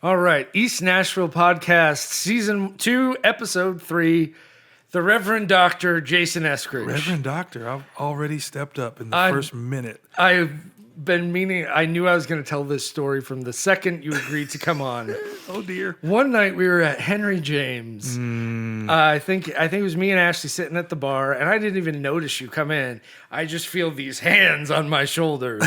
All right, East Nashville Podcast, Season 2, Episode 3, the Reverend Dr. Jason Eskridge. Reverend Doctor, I've already stepped up in the first minute. I've been meaning, I knew I was going to tell this story from the second you agreed to come on. Oh, dear. One night we were at Henry James. I think it was me and Ashley sitting at the bar, and I didn't even notice you come in. I just feel these hands on my shoulders,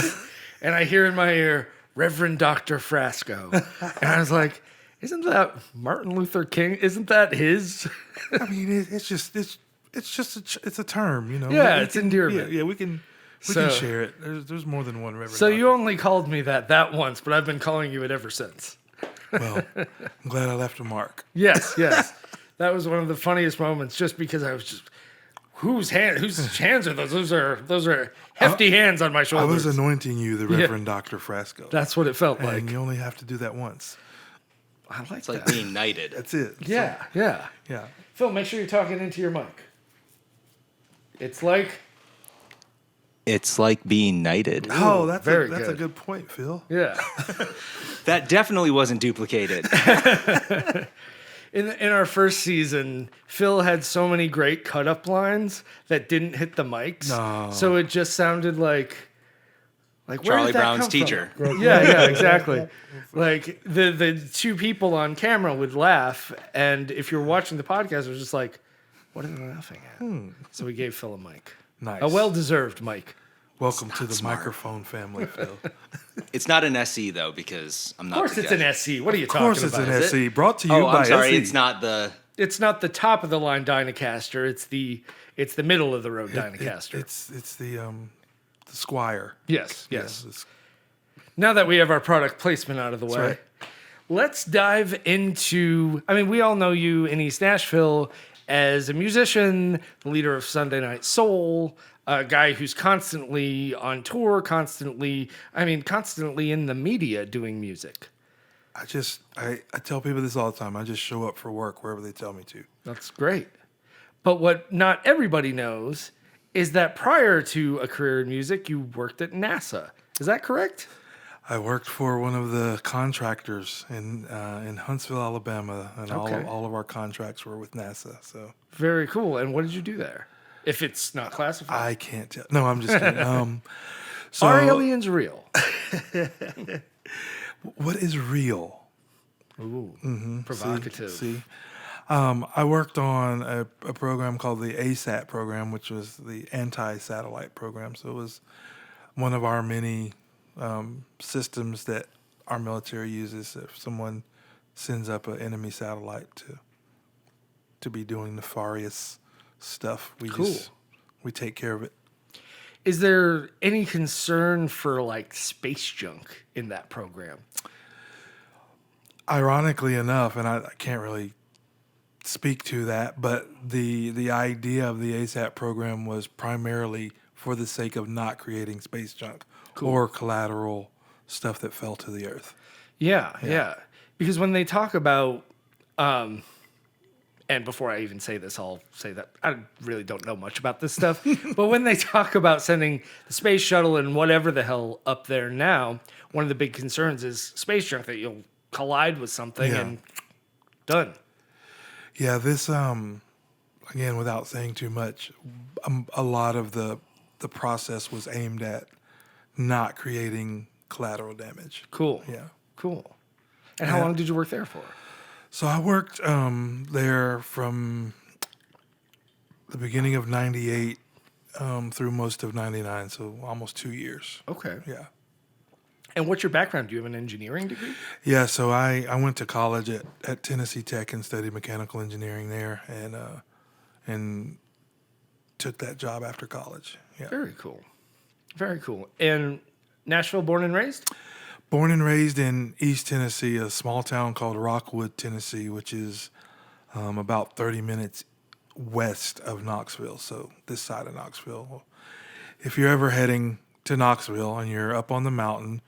and I hear in my ear, Reverend Dr. Frasco. And I was like, isn't that Martin Luther King? Isn't that his? I mean, it's a term, you know. Yeah, it's endearment. Yeah, we can share it. There's more than one Reverend. So Doctor. you only called me that once, but I've been calling you it ever since. Well, I'm glad I left a mark. Yes. That was one of the funniest moments, just because I was just, whose hands are those? Those are hefty hands on my I shoulders. was anointing you, the Reverend Dr. Frasco. That's what it felt like. And you only have to do that once. I like It's like that. being knighted. That's it. Yeah. Yeah. Phil, make sure you're talking into your mic. It's like being knighted. Oh, that's very a good. good point, Phil. yeah. That definitely wasn't duplicated. In our first season, Phil had so many great cut-up lines that didn't hit the mics. No. So it just sounded like where Charlie did that Brown's come teacher. From? Yeah, exactly. Like the two people on camera would laugh, and if you're watching the podcast, it was just like, what are they laughing at? So we gave Phil a mic. Nice. A well-deserved mic. Welcome to the smart. microphone family, Phil. It's not an SE though, because I'm not. Of course the it's guy. an SE. What are you Of talking course, it's about? an Is it? SE brought to you Oh, by I'm sorry. SE. It's not the. It's not the top of the line Dynacaster. It's the middle of the road Dynacaster. It's the Squire. Yes. Yes. Now that we have our product placement out of the way, right. let's dive into. I mean, we all know you in East Nashville as a musician, the leader of Sunday Night Soul, a guy who's constantly on tour, constantly in the media doing music. I tell people this all the time. I just show up for work wherever they tell me to. That's great. But what not everybody knows is that prior to a career in music, you worked at NASA. Is that correct? I worked for one of the contractors in Huntsville, Alabama, and Okay. all of our contracts were with NASA. So Very cool. And what did you do there? If it's not classified. I can't tell. No, I'm just kidding. So Are aliens real? what is real? Ooh, provocative. See, I worked on a program called the ASAT program, which was the anti-satellite program. So it was one of our many systems that our military uses if someone sends up an enemy satellite to be doing nefarious stuff. We take care of it. Is there any concern for like space junk in that program? Ironically enough, and I can't really speak to that, but the idea of the ASAT program was primarily for the sake of not creating space junk or collateral stuff that fell to the earth. Yeah. Because when they talk about, and before I even say this, I'll say that I really don't know much about this stuff. But when they talk about sending the space shuttle and whatever the hell up there now, one of the big concerns is space junk, that you'll collide with something and done. Yeah, this again, without saying too much, a lot of the process was aimed at not creating collateral damage. Cool. Yeah. Cool. And how long did you work there for? So I worked there from the beginning of '98 through most of '99, so almost 2 years. Okay. Yeah. And what's your background? Do you have an engineering degree? Yeah, so I went to college at Tennessee Tech and studied mechanical engineering there, and took that job after college. Yeah. Very cool. Very cool. And Nashville, born and raised? Born and raised in East Tennessee, a small town called Rockwood, Tennessee, which is about 30 minutes west of Knoxville, so this side of Knoxville. If you're ever heading to Knoxville and you're up on the mountain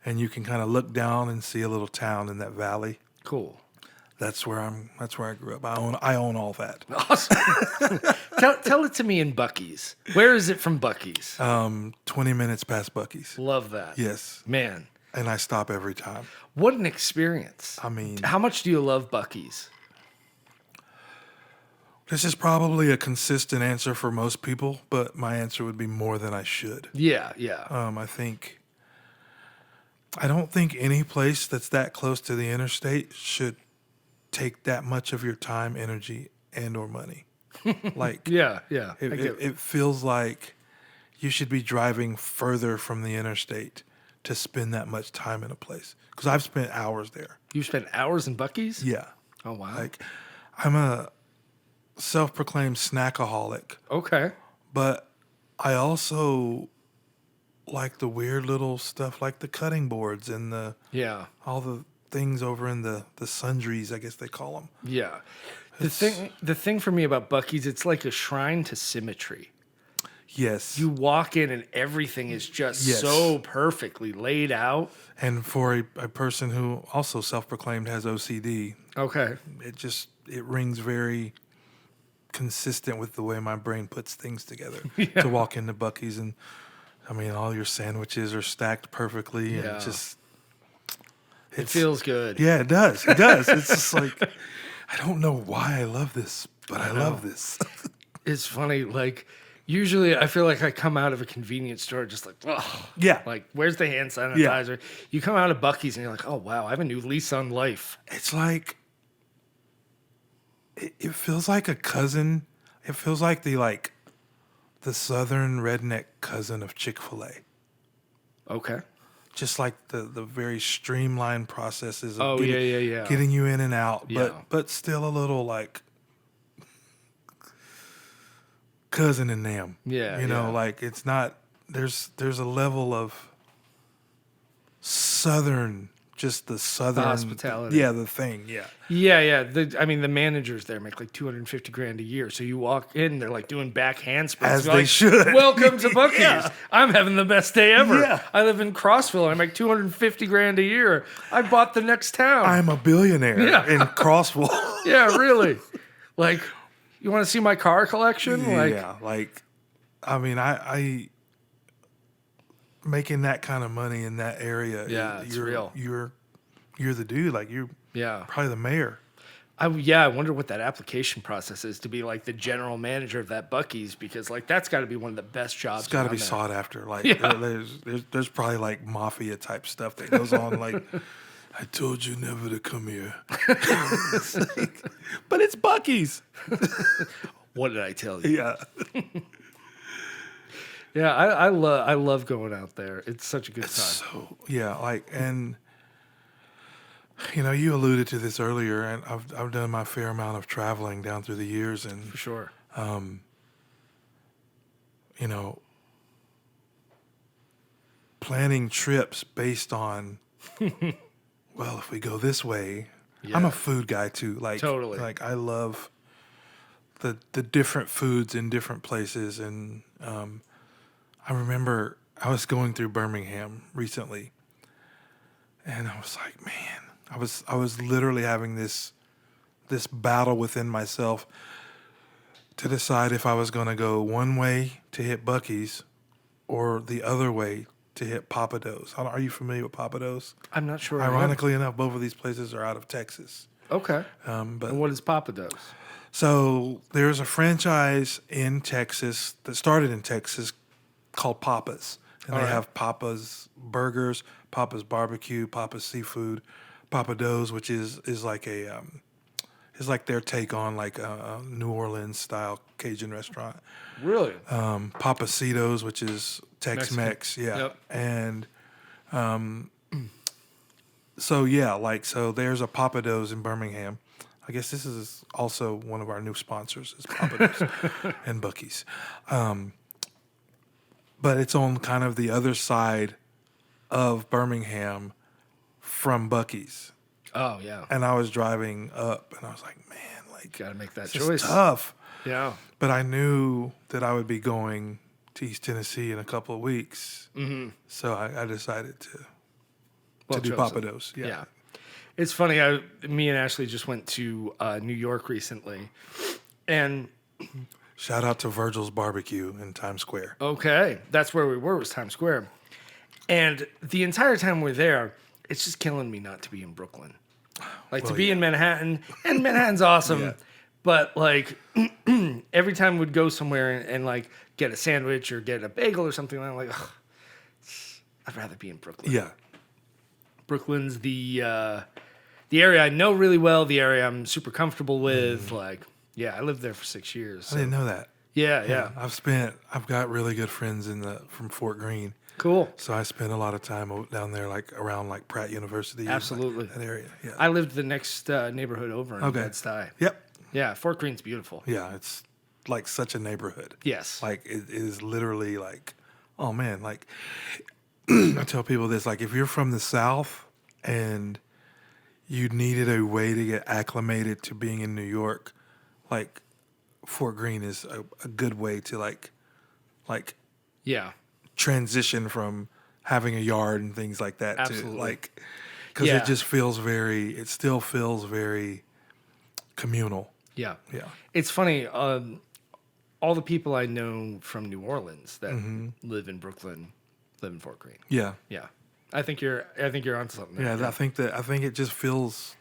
and you can kind of look down and see a little town in that valley, Cool. that's where I grew up. I own all that. Awesome. tell it to me in Buc-ee's. Where is it from Buc-ee's? 20 minutes past Buc-ee's. Love that. Yes. Man, and I stop every time. What an experience. I mean, How much do you love Buc-ee's? this is probably a consistent answer for most people, but my answer would be more than I should. Yeah, yeah. I don't think any place that's that close to the interstate should take that much of your time, energy, and or money. Like, Yeah, yeah. I get it feels like you should be driving further from the interstate to spend that much time in a place. Because I've spent hours there. You spent hours in Buc-ee's? Yeah. Oh, wow. Like, I'm a self-proclaimed snackaholic, Okay. but I also like the weird little stuff like the cutting boards and Yeah. all the things over in the sundries, I guess they call them. Yeah. The thing for me about Buc-ee's, it's like a shrine to symmetry. Yes. You walk in and everything is just Yes. so perfectly laid out. And for a person who also self-proclaimed has OCD, Okay. it rings very consistent with the way my brain puts things together. Yeah. To walk into Buc-ee's and, I mean, all your sandwiches are stacked perfectly Yeah. and just... It feels good. Yeah, it does. It does. It's just like, I don't know why I love this, but I love this. It's funny. Like, usually I feel like I come out of a convenience store just like, oh, Yeah. like, where's the hand sanitizer? You come out of Buc-ee's and you're like, oh, wow, I have a new lease on life. It's like, it feels like a cousin. It feels like the southern redneck cousin of Chick-fil-A. Okay. Just like the very streamlined processes of Oh, yeah. getting you in and out, Yeah. but still a little like cousin and them. Yeah, You know, yeah. like it's not, there's a level of southern, just the southern hospitality. Yeah, the thing. Yeah. Yeah. The managers there make like $250,000 a year. So you walk in, they're like doing back handsprings. As You're they like, should. Welcome to Buc-ee's. Yeah. I'm having the best day ever. Yeah. I live in Crossville. I make $250,000 a year. I bought the next town. I'm a billionaire Yeah. in Crossville. Yeah, really. Like, you want to see my car collection? Like, Yeah, like, I mean, I making that kind of money in that area. Yeah, it's real. You're the dude. Like, you're yeah. probably the mayor. I wonder what that application process is to be like the general manager of that Buc-ee's, because like that's got to be one of the best jobs. It's got to be around there. sought after. Like, Yeah. there's probably like mafia type stuff that goes on. Like, I told you never to come here, but it's Buc-ee's. What did I tell you? Yeah. Yeah, I love going out there. It's such a good time. So yeah, like, and you know, you alluded to this earlier, and I've done my fair amount of traveling down through the years, and For sure. you know, planning trips based on, well, if we go this way, I'm Yeah. a food guy too. Like, Totally. like I love the different foods in different places, and I remember I was going through Birmingham recently, and I was like, man, I was literally having this battle within myself to decide if I was going to go one way to hit Buc-ee's or the other way to hit Papa Do's. Are you familiar with Papa Do's? I'm not sure. I am. Ironically enough, both of these places are out of Texas. Okay. But And what is Papa Do's? so there's a franchise in Texas that started in Texas called Papa's. And All they right. have Papa's Burgers, Papa's Barbecue, Papa's Seafood, Papa Do's, which is like a is like their take on like a New Orleans style Cajun restaurant. Really? Papacitos, which is Tex-Mex, yeah. Yep. And so yeah, like, so there's a Papa Do's in Birmingham. I guess this is also one of our new sponsors is Papa Do's and Buc-ee's. But it's on kind of the other side of Birmingham from Buc-ee's. Oh yeah. And I was driving up and I was like, man, like, Got to make that it's choice. tough. Yeah. But I knew that I would be going to East Tennessee in a couple of weeks. Mm-hmm. So I decided to Well do chosen. Papa Do's. Yeah. Yeah. It's funny. Me and Ashley just went to New York recently, and Shout out to Virgil's Barbecue in Times Square. okay, that's where we were. Was Times Square, And the entire time we're there, it's just killing me not to be in Brooklyn. Like, to be in Manhattan, and Manhattan's awesome, Yeah. but, like, every time we'd go somewhere and, like, get a sandwich or get a bagel or something, I'm like, ugh, I'd rather be in Brooklyn. Yeah. Brooklyn's the area I know really well, the area I'm super comfortable with. Like, yeah, I lived there for 6 years. I So. didn't know that. Yeah. I've got really good friends from Fort Greene. Cool. So I spent a lot of time down there, like around like Pratt University. and, like, Absolutely. that area. Yeah. I lived the next neighborhood over in Bed-Stuy. Yep. Yeah, Fort Greene's beautiful. Yeah. It's like such a neighborhood. Yes. Like it is literally like, oh man, like I tell people this, like if you're from the South and you needed a way to get acclimated to being in New York, like Fort Greene is a good way to like Yeah. transition from having a yard and things like that Absolutely. to like, because Yeah. it still feels very communal. Yeah. Yeah. It's funny. All the people I know from New Orleans that live in Brooklyn live in Fort Greene. Yeah. Yeah. I think you're onto something there. Yeah. I think it just feels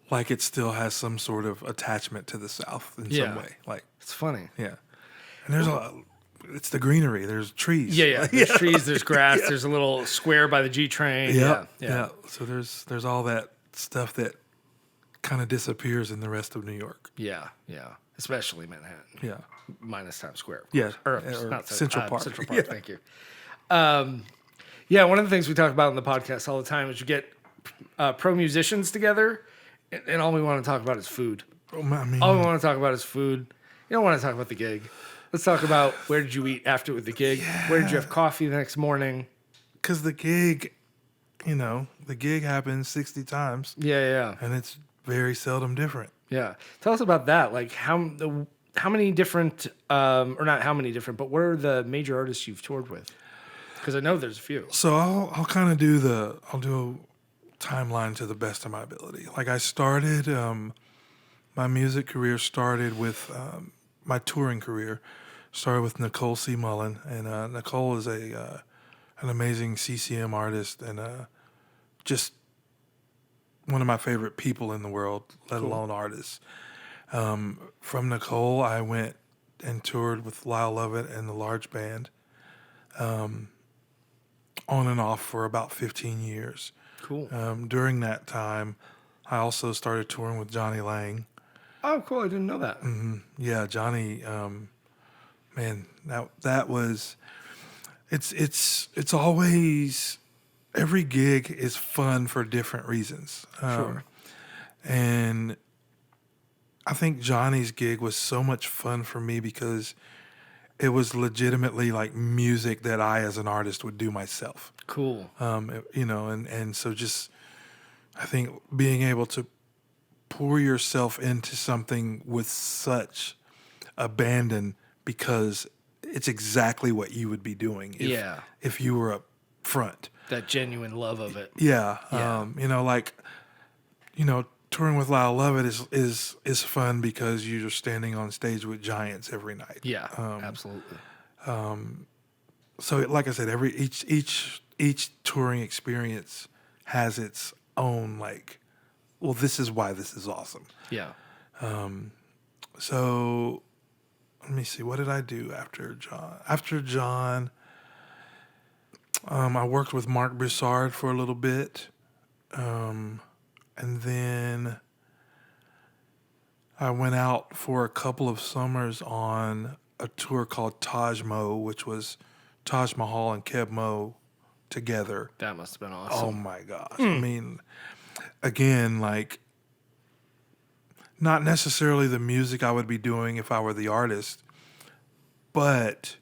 like it still has some sort of attachment to the South in Yeah. some way. Like, It's funny. yeah. And there's it's the greenery. There's trees. Yeah. There's trees, there's grass, there's a little square by the G train. Yeah. So there's all that stuff that kind of disappears in the rest of New York. Yeah. Especially Manhattan. Yeah. Minus Times Square. Of Yeah. course. Or Not Central Park. Central Park, thank you. Yeah, one of the things we talk about in the podcast all the time is you get pro musicians together, and all we want to talk about is food. I mean, All we want to talk about is food. You don't want to talk about the gig. Let's talk about where did you eat after with the gig? Where did you have coffee the next morning? because the gig happens 60 times, Yeah. and it's very seldom different. Yeah. Tell us about that. Like how many different, or not how many different, but what are the major artists you've toured with? Because I know there's a few. So I'll kind of do a timeline to the best of my ability. Like I started, my music career started with my touring career started with Nicole C. Mullen, and Nicole is an amazing CCM artist and just one of my favorite people in the world, let alone artists. From Nicole, I went and toured with Lyle Lovett and the Large Band, on and off for about 15 years. Cool. During that time, I also started touring with Johnny Lang. Oh, cool. I didn't know that. Yeah, Johnny, man, that was, it's always, every gig is fun for different reasons. Sure. And I think Johnny's gig was so much fun for me because it was legitimately like music that I, as an artist, would do myself. Cool. And so just, I think being able to pour yourself into something with such abandon because it's exactly what you would be doing if you were up front. That genuine love of it. Yeah. Yeah. Touring with Lyle Lovett is fun because you're standing on stage with giants every night. Yeah, absolutely. So like I said, each touring experience has its own this is why this is awesome. Yeah. So let me see, what did I do after John? After John, I worked with Mark Broussard for a little bit. And then I went out for a couple of summers on a tour called Taj Mo, which was Taj Mahal and Keb Mo together. That must have been awesome. Oh my gosh. I mean, again, not necessarily the music I would be doing if I were the artist, but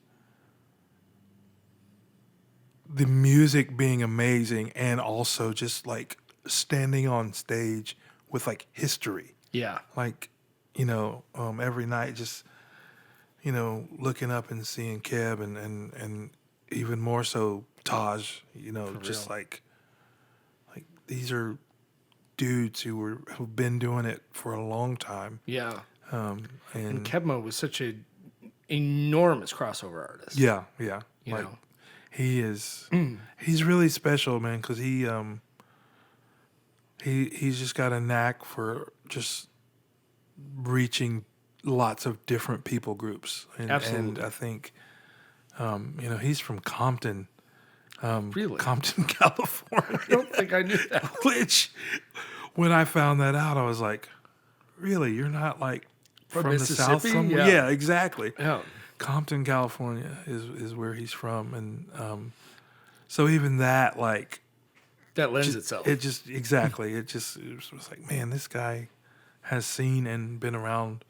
the music being amazing and also just standing on stage with history. Yeah. Every night just, looking up and seeing Keb and even more so Taj, just real. like these are dudes who've been doing it for a long time. Yeah. And And Kebmo was such an enormous crossover artist. yeah. You know. he is he's really special, man, because he's just got a knack for just reaching lots of different people groups, and Absolutely. I think he's from Compton. Really? Compton, California. I don't think I knew that. Which, when I found that out, I was like, really? You're not like from the South Mississippi? somewhere? Yeah. Yeah, exactly. Yeah. Compton, California is where he's from. And so even that, like, That lends itself. it just, exactly. It was like, man, this guy has seen and been around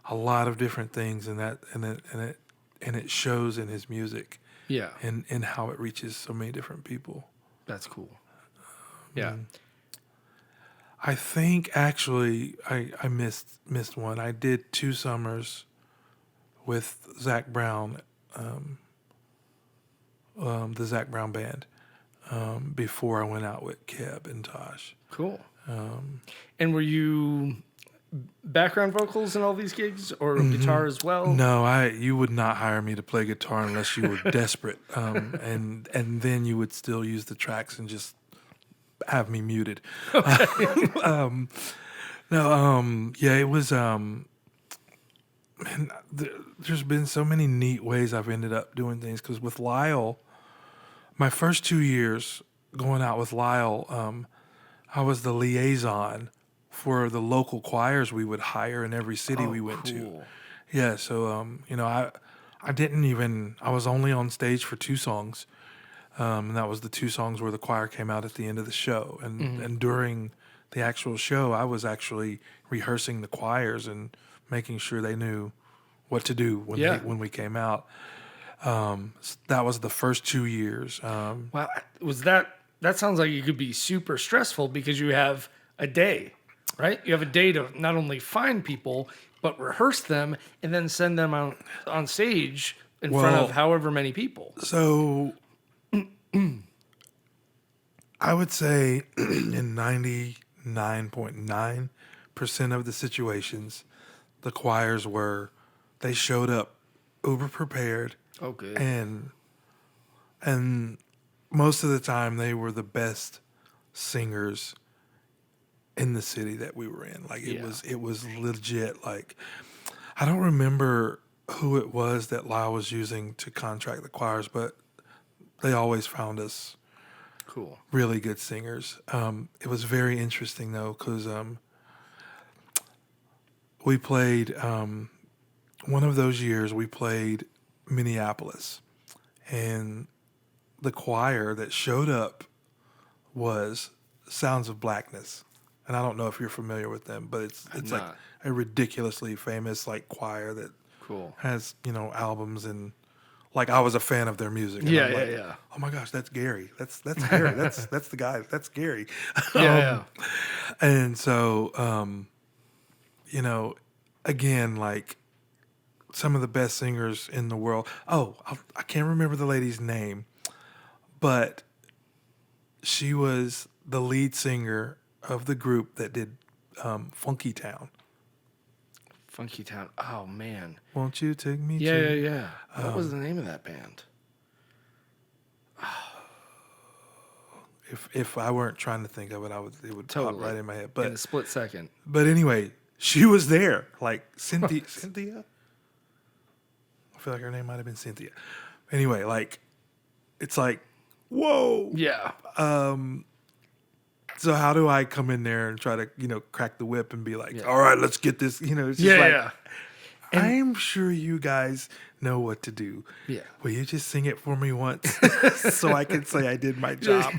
a lot of different things, and it shows in his music. Yeah. And how it reaches so many different people. That's cool. Yeah. I think actually I missed one. I did 2 summers with Zach Brown, the Zach Brown band, before I went out with Keb and Tosh. Cool. And were you background vocals in all these gigs, or guitar as well? No, you would not hire me to play guitar unless you were desperate, and then you would still use the tracks and just have me muted. Okay. It was. Man, there's been so many neat ways I've ended up doing things, because with Lyle, my first 2 years going out with Lyle, I was the liaison for the local choirs we would hire in every city we went to. Yeah, so I was only on stage for 2 songs, and that was the 2 songs where the choir came out at the end of the show. And during the actual show, I was actually rehearsing the choirs and making sure they knew what to do when we came out. That was the first 2 years. Wow, that sounds like it could be super stressful, because you have a day, right? You have a day to not only find people, but rehearse them and then send them out on stage in front of however many people. So I would say in 99.9% of the situations, the choirs they showed up uber prepared. Oh, good. And most of the time they were the best singers in the city that we were in. Like it was legit. Like, I don't remember who it was that Lyle was using to contract the choirs, but they always found us cool, really good singers. It was very interesting though, because we played one of those years. We played Minneapolis, and the choir that showed up was Sounds of Blackness. And I don't know if you're familiar with them, but it's like a ridiculously famous like choir that has, albums, and like I was a fan of their music. And I'm like, oh my gosh, that's Gary. That's Gary. that's the guy. That's Gary. And so again, like some of the best singers in the world. Oh, I can't remember the lady's name, but she was the lead singer of the group that did Funky Town. Funky Town. Oh, man. Won't you take me to... Yeah. What was the name of that band? If I weren't trying to think of it, it would pop right in my head. But in a split second. But anyway, she was there. Like Cynthia. I feel like her name might have been Cynthia. Anyway, like it's like, whoa. Yeah. So how do I come in there and try to, crack the whip and be like, all right, let's get this, it's just I'm sure you guys know what to do. Yeah. Will you just sing it for me once so I can say I did my job?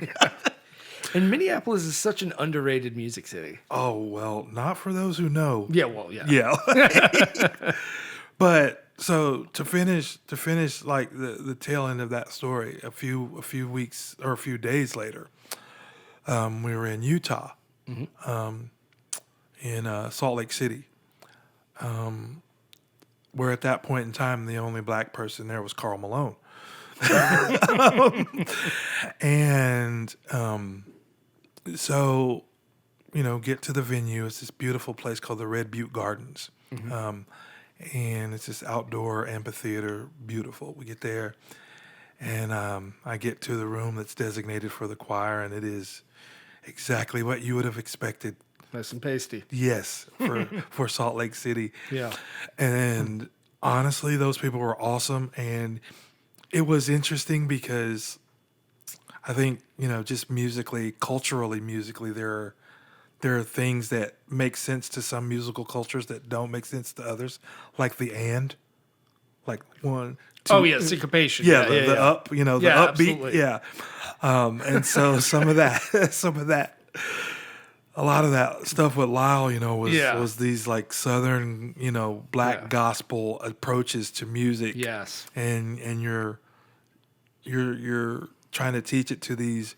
And Minneapolis is such an underrated music city. Oh, well, not for those who know. Yeah, well, yeah. Yeah. But so to finish like the tail end of that story, a few weeks or a few days later, we were in Utah, in Salt Lake City, where at that point in time, the only black person there was Karl Malone. And so, get to the venue. It's this beautiful place called the Red Butte Gardens. And it's this outdoor amphitheater, beautiful. We get there, And I get to the room that's designated for the choir, and it is exactly what you would have expected. Nice and pasty. Yes, for Salt Lake City. Yeah. And honestly, those people were awesome. And it was interesting because I think, just musically, culturally, musically, there are things that make sense to some musical cultures that don't make sense to others, like the and. Like 1, 2. Oh yeah, syncopation. Yeah, the up, the Yeah, upbeat. absolutely. Yeah. And so some of that, a lot of that stuff with Lyle, was these like Southern, black gospel approaches to music. Yes. And you're trying to teach it to these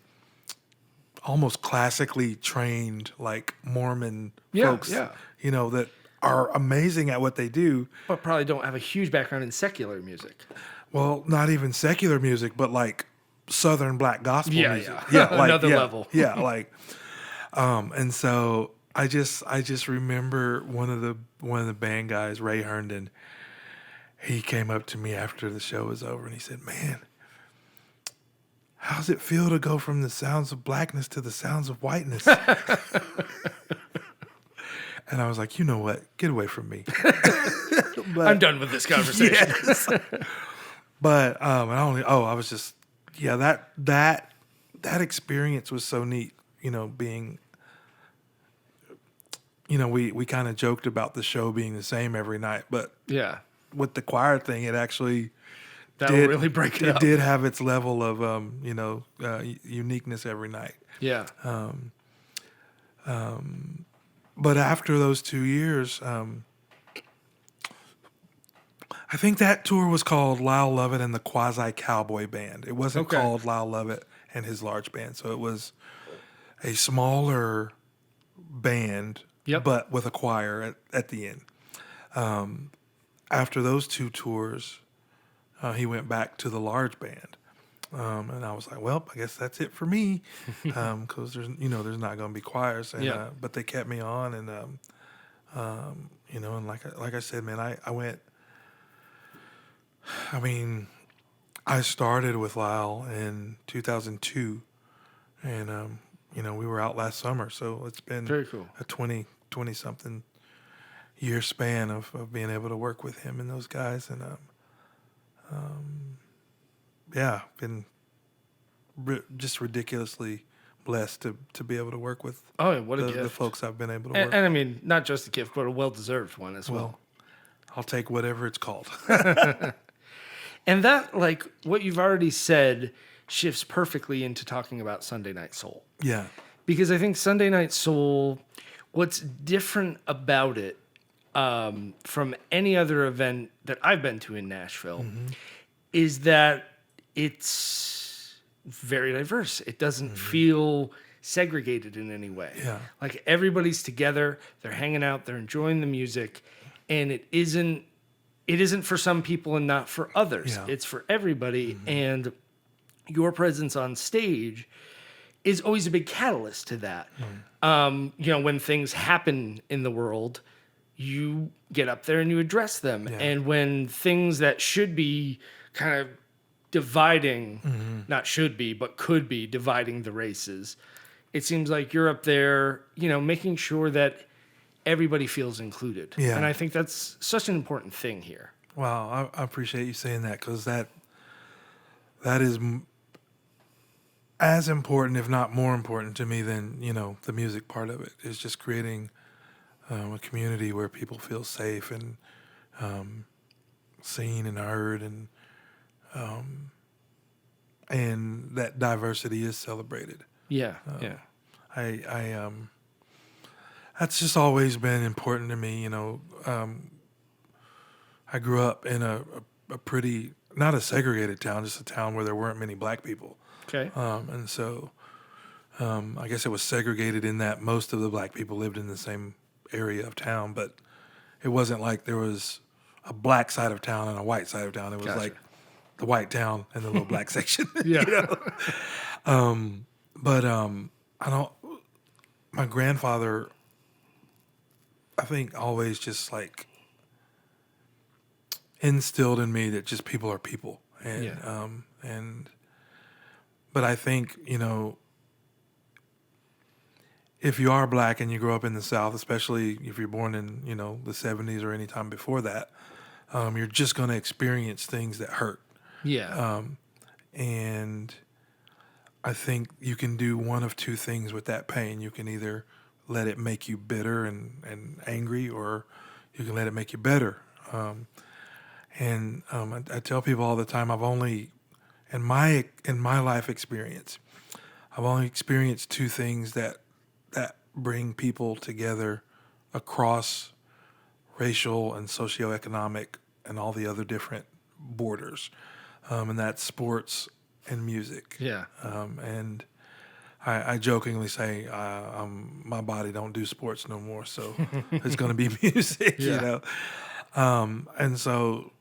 almost classically trained like Mormon folks, that are amazing at what they do. But probably don't have a huge background in secular music. Well, not even secular music, but like Southern black gospel music. Yeah. Another level. Yeah, like, and so I just remember one of the band guys, Ray Herndon. He came up to me after the show was over, and he said, "Man, how's it feel to go from the sounds of blackness to the sounds of whiteness?" And I was like, "You know what? Get away from me." I'm done with this conversation. Yes. But I was just, that experience was so neat, being, we kind of joked about the show being the same every night, but Yeah. with the choir thing, it actually That'll really break it up. It did have its level of, uniqueness every night. Yeah. But after those 2 years, I think that tour was called Lyle Lovett and the Quasi Cowboy Band. It wasn't called Lyle Lovett and his large band. So it was a smaller band, but with a choir at the end. After those 2 tours, he went back to the large band. And I was like, well, I guess that's it for me. Cause there's not going to be choirs. And, but they kept me on. And, and like I said, man, I went, I started with Lyle in 2002 and, we were out last summer. So it's been very cool. A 20 something year span of being able to work with him and those guys. And, been just ridiculously blessed to be able to work with what a gift. The folks I've been able to work with. And I mean, not just a gift, but a well-deserved one as well. I'll take whatever it's called. And that, like, what you've already said shifts perfectly into talking about Sunday Night Soul. Yeah. Because I think Sunday Night Soul, what's different about it from any other event that I've been to in Nashville is that it's very diverse. It doesn't feel segregated in any way. Yeah. Like everybody's together, they're hanging out, they're enjoying the music, and it isn't for some people and not for others. Yeah. It's for everybody, and your presence on stage is always a big catalyst to that. When things happen in the world, you get up there and you address them. Yeah. And when things that should be kind of dividing, not should be, but could be dividing the races, it seems like you're up there, making sure that everybody feels included. Yeah. And I think that's such an important thing here. Wow. I appreciate you saying that because that is as important, if not more important to me than, the music part of it is just creating a community where people feel safe and seen and heard and that diversity is celebrated. Yeah. I that's just always been important to me. I grew up in a pretty, not a segregated town, just a town where there weren't many black people. Okay. And so I guess it was segregated in that most of the black people lived in the same area of town, but it wasn't like there was a black side of town and a white side of town. It was like the white town and the little black section. Yeah. My grandfather, I think, always just like instilled in me that just people are people. And But I think, if you are black and you grow up in the South, especially if you're born in, the 70s or any time before that, you're just going to experience things that hurt. Yeah. And I think you can do one of two things with that pain. You can either let it make you bitter and angry, or you can let it make you better. I tell people all the time, I've only, in my life experience, I've only experienced two things that bring people together across racial and socioeconomic and all the other different borders, and that's sports and music. Yeah. And I jokingly say, my body don't do sports no more, so it's going to be music, Yeah. And so,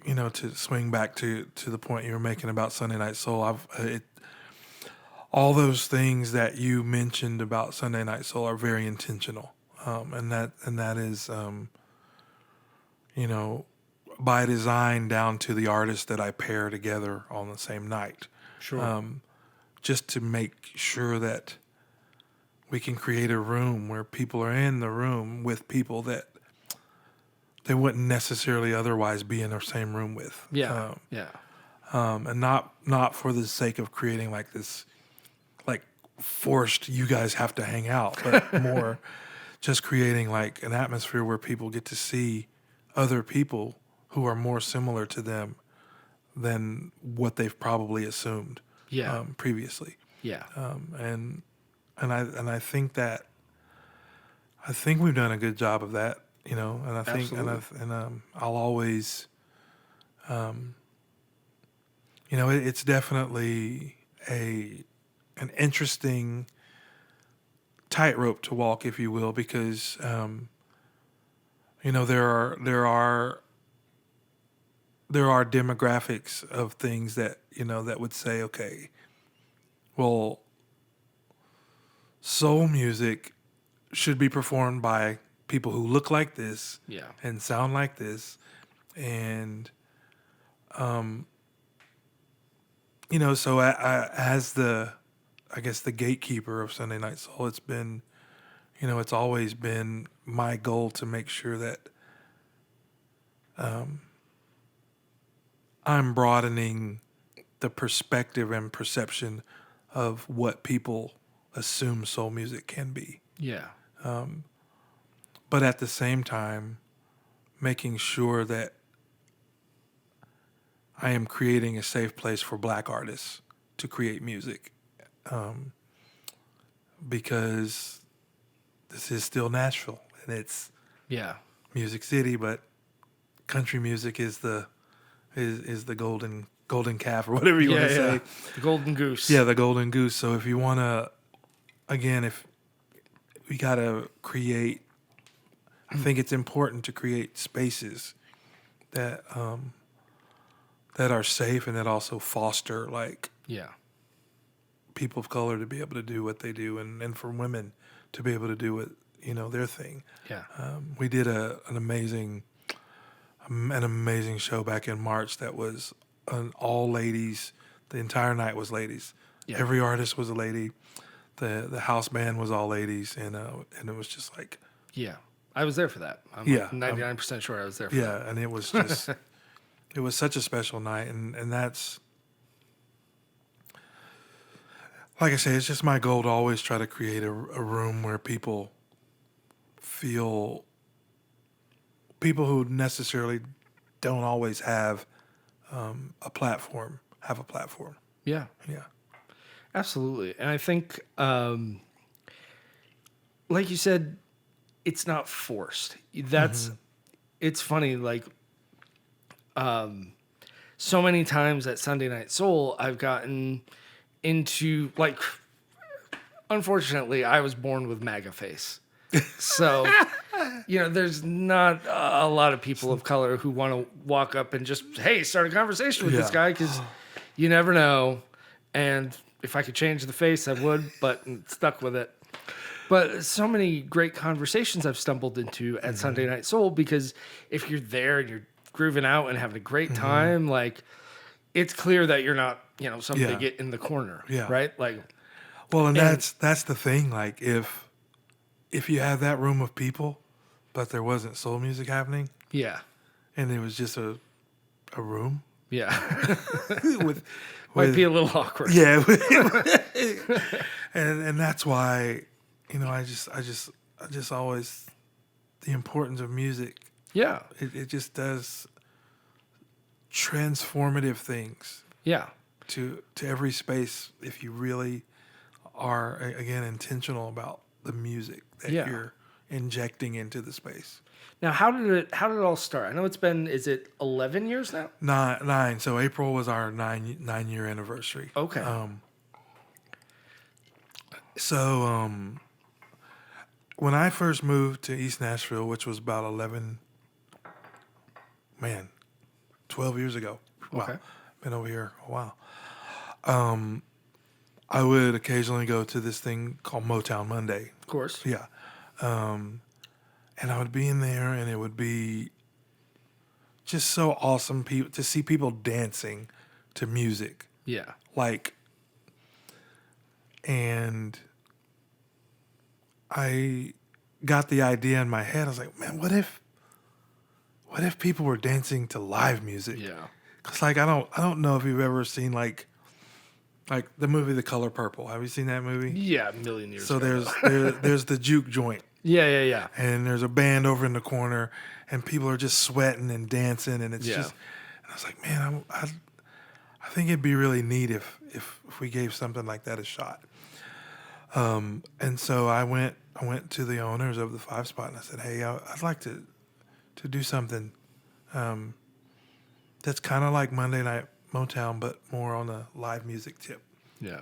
to swing back to the point you were making about Sunday Night Soul, all those things that you mentioned about Sunday Night Soul are very intentional, and that is, by design down to the artists that I pair together on the same night. Sure. Just to make sure that we can create a room where people are in the room with people that they wouldn't necessarily otherwise be in the same room with. Yeah. Yeah. And not for the sake of creating like this, like forced, you guys have to hang out, but more just creating like an atmosphere where people get to see other people who are more similar to them than what they've probably assumed. Yeah. Previously. Yeah. And I think we've done a good job of that, and I think, Absolutely. I'll always, it's definitely an interesting tightrope to walk, if you will, because, there are demographics of things that, that would say, okay, well, soul music should be performed by people who look like this, Yeah. and sound like this. And, so as I guess the gatekeeper of Sunday Night Soul, it's been, it's always been my goal to make sure that, I'm broadening the perspective and perception of what people assume soul music can be. Yeah. But at the same time, making sure that I am creating a safe place for black artists to create music. Because this is still Nashville, and it's Yeah. Music City, but country music is the golden calf, or whatever you want to say. The golden goose. Yeah, the golden goose. So if you want to, again, if we got to create, I think it's important to create spaces that that are safe and that also foster like Yeah. people of color to be able to do what they do, and for women to be able to do what their thing. Yeah. We did an amazing show back in March that was an all ladies. The entire night was ladies. Yeah. Every artist was a lady. The house band was all ladies, and it was just like, Yeah. I was there for that. I'm Yeah, like 99% sure I was there for that. yeah, and it was just it was such a special night, and that's, like I say, it's just my goal to always try to create a room where people feel, people who necessarily don't always have a platform, have a platform. Yeah. Yeah. Absolutely. And I think, like you said, it's not forced. That's, it's funny, like, so many times at Sunday Night Soul, I've gotten into, like, unfortunately, I was born with MAGA face. So, there's not a lot of people of color who want to walk up and just, hey, start a conversation with this guy, because you never know. And if I could change the face, I would, but I'm stuck with it. But so many great conversations I've stumbled into at Sunday Night Soul, because if you're there and you're grooving out and having a great time, like, it's clear that you're not, somebody Yeah. to get in the corner. Yeah. Right. Like, Well, and that's the thing. Like if you have that room of people, but there wasn't soul music happening, yeah. and it was just a room Yeah. with Might be a little awkward. yeah, and that's why I just always the importance of music. Yeah. It just does transformative things Yeah. to every space if you really are again intentional about the music that Yeah. you're injecting into the space. Now, how did it all start? I know it's been, is it 11 years now? Nine. So April was our 9-year anniversary. Okay. When I first moved to East Nashville, which was about 12 years ago. Wow. Okay. Been over here a while. I would occasionally go to this thing called Motown Monday. Of course. Yeah. And I would be in there, and it would be just so awesome to see people dancing to music. Yeah. And I got the idea in my head. I was like, man, what if people were dancing to live music? Yeah. Cause I don't know if you've ever seen like the movie The Color Purple. Have you seen that movie? Yeah, a million years So ago. there's the juke joint. Yeah. And there's a band over in the corner, and people are just sweating and dancing, and it's just. And I was like, man, I think it'd be really neat if we gave something like that a shot. And so I went to the owners of the 5 Spot, and I said, hey, I'd like to do something that's kind of like Monday Night Motown, but more on a live music tip. Yeah.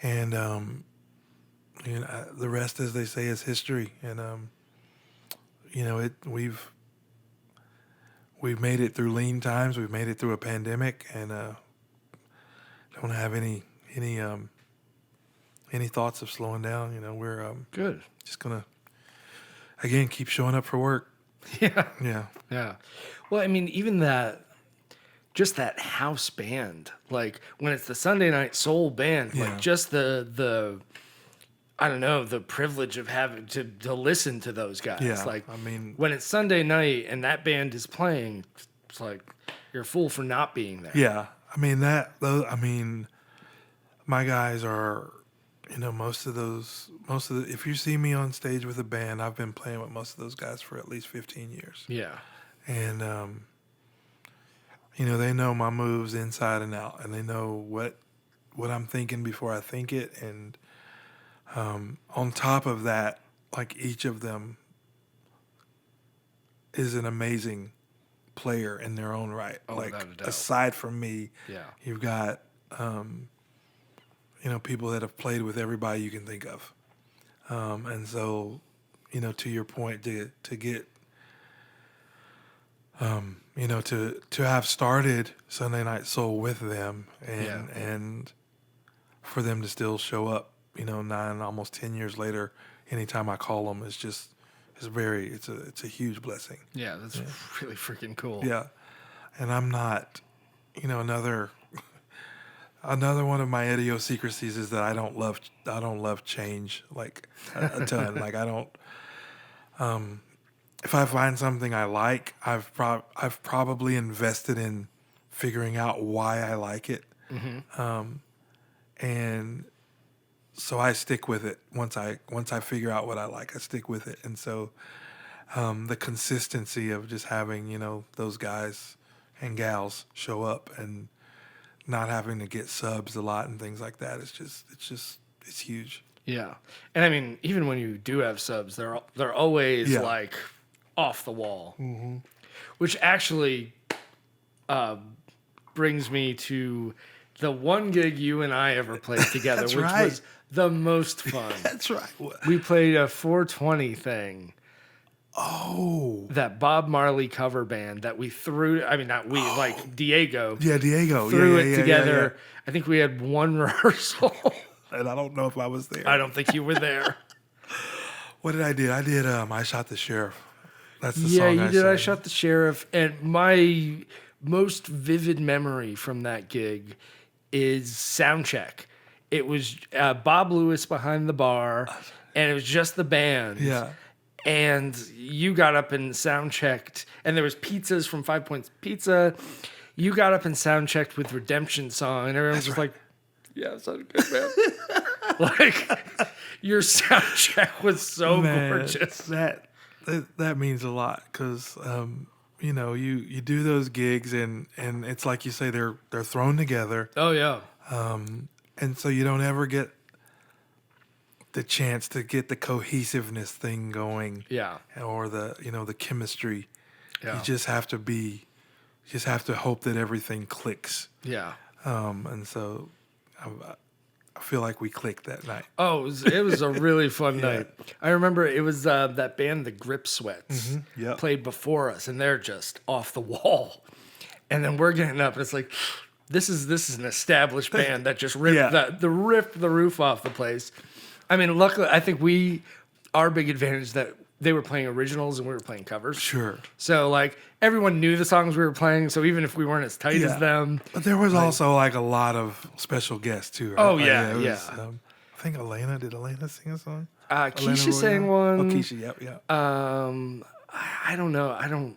And the rest, as they say, is history. And we've made it through lean times. We've made it through a pandemic, and don't have any thoughts of slowing down. We're Good. just gonna again keep showing up for work. Yeah. Yeah. Yeah. Well, I mean, even just that house band, like when it's the Sunday Night Soul band, Yeah. like just the I don't know, the privilege of having to listen to those guys. Yeah, Like, I mean- when it's Sunday night and that band is playing, it's like you're a fool for not being there. Yeah, I mean my guys are, most of the. If you see me on stage with a band, I've been playing with most of those guys for at least 15 years, Yeah. and they know my moves inside and out, and they know what I'm thinking before I think it, and on top of that, like each of them is an amazing player in their own right. Oh, like without a doubt. aside from me, Yeah. you've got people that have played with everybody you can think of, and so to your point, to get to have started Sunday Night Soul with them, and for them to still show up, 9 almost 10 years later, anytime I call them, it's a huge blessing. Yeah, that's really freaking cool. Yeah, and I'm not, another one of my idiosyncrasies is that I don't love change like a ton. Like I don't. If I find something I like, I've probably invested in figuring out why I like it, and so I stick with it. Once I figure out what I like, I stick with it. And so the consistency of just having those guys and gals show up and not having to get subs a lot and things like that, it's huge. Yeah. And I mean, even when you do have subs, they're always Yeah. like off the wall, which actually brings me to the one gig you and I ever played together, That's which right. was the most fun. That's right. We played a 420 thing. Oh. That Bob Marley cover band that we threw. I mean, not we, like Diego. Yeah, Diego. Threw Yeah, it yeah, together. yeah. I think we had one rehearsal. And I don't know if I was there. I don't think you were there. What did I do? I did I Shot the Sheriff. That's the Yeah, song you I did. I sang. Shot the Sheriff, and my most vivid memory from that gig is sound check. It was Bob Lewis behind the bar, and it was just the band. Yeah. And you got up and sound checked, and there was pizzas from 5 Points Pizza. You got up and sound checked with Redemption Song, and everyone was just like, "Yeah, it sounded good, man." Like your sound check was so gorgeous. That means a lot because you do those gigs and it's like you say they're thrown together. Oh yeah. And so you don't ever get the chance to get the cohesiveness thing going. Yeah. Or the chemistry. Yeah. You just have to hope that everything clicks. Yeah. And so I feel like we clicked that night. Oh, it was a really fun night. I remember it was that band, the Grip Sweats, played before us, and they're just off the wall. And then we're getting up, and it's like, this is an established band that just ripped the roof off the place. I mean, luckily, I think our big advantage that they were playing originals and we were playing covers. Sure. So like everyone knew the songs we were playing. So even if we weren't as tight as them, but there was also like a lot of special guests too. Right? Oh like, yeah, it was, yeah. I think did Elena sing a song? Keisha sang one. Oh, Keisha, yeah. I don't know. I don't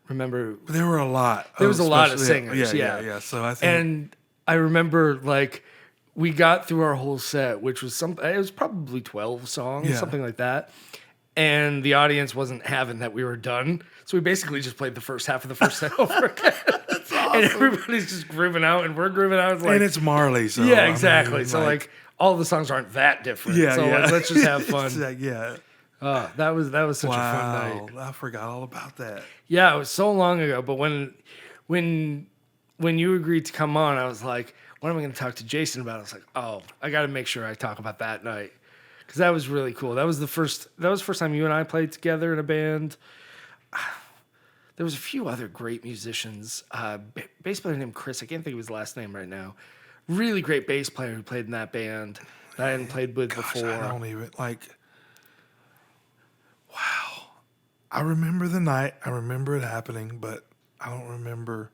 remember. There were a lot. There was a lot of singers. Yeah. So I think, and I remember like we got through our whole set, which was it was probably 12 songs, something like that. And the audience wasn't having that we were done. So we basically just played the first half of the first set over again. That's awesome. And everybody's just grooving out and we're grooving out. It's like, and it's Marley. So yeah, exactly. I mean, so like all the songs aren't that different. Yeah, so like, let's just have fun. Like, yeah. That was such a fun night. I forgot all about that. Yeah, it was so long ago. But when you agreed to come on, I was like, what am I going to talk to Jason about? I was like, oh, I got to make sure I talk about that night. Because that was really cool. That was the first time you and I played together in a band. There was a few other great musicians. Bass player named Chris. I can't think of his last name right now. Really great bass player who played in that band that I hadn't played with before. I don't even wow. I remember the night. I remember it happening, but I don't remember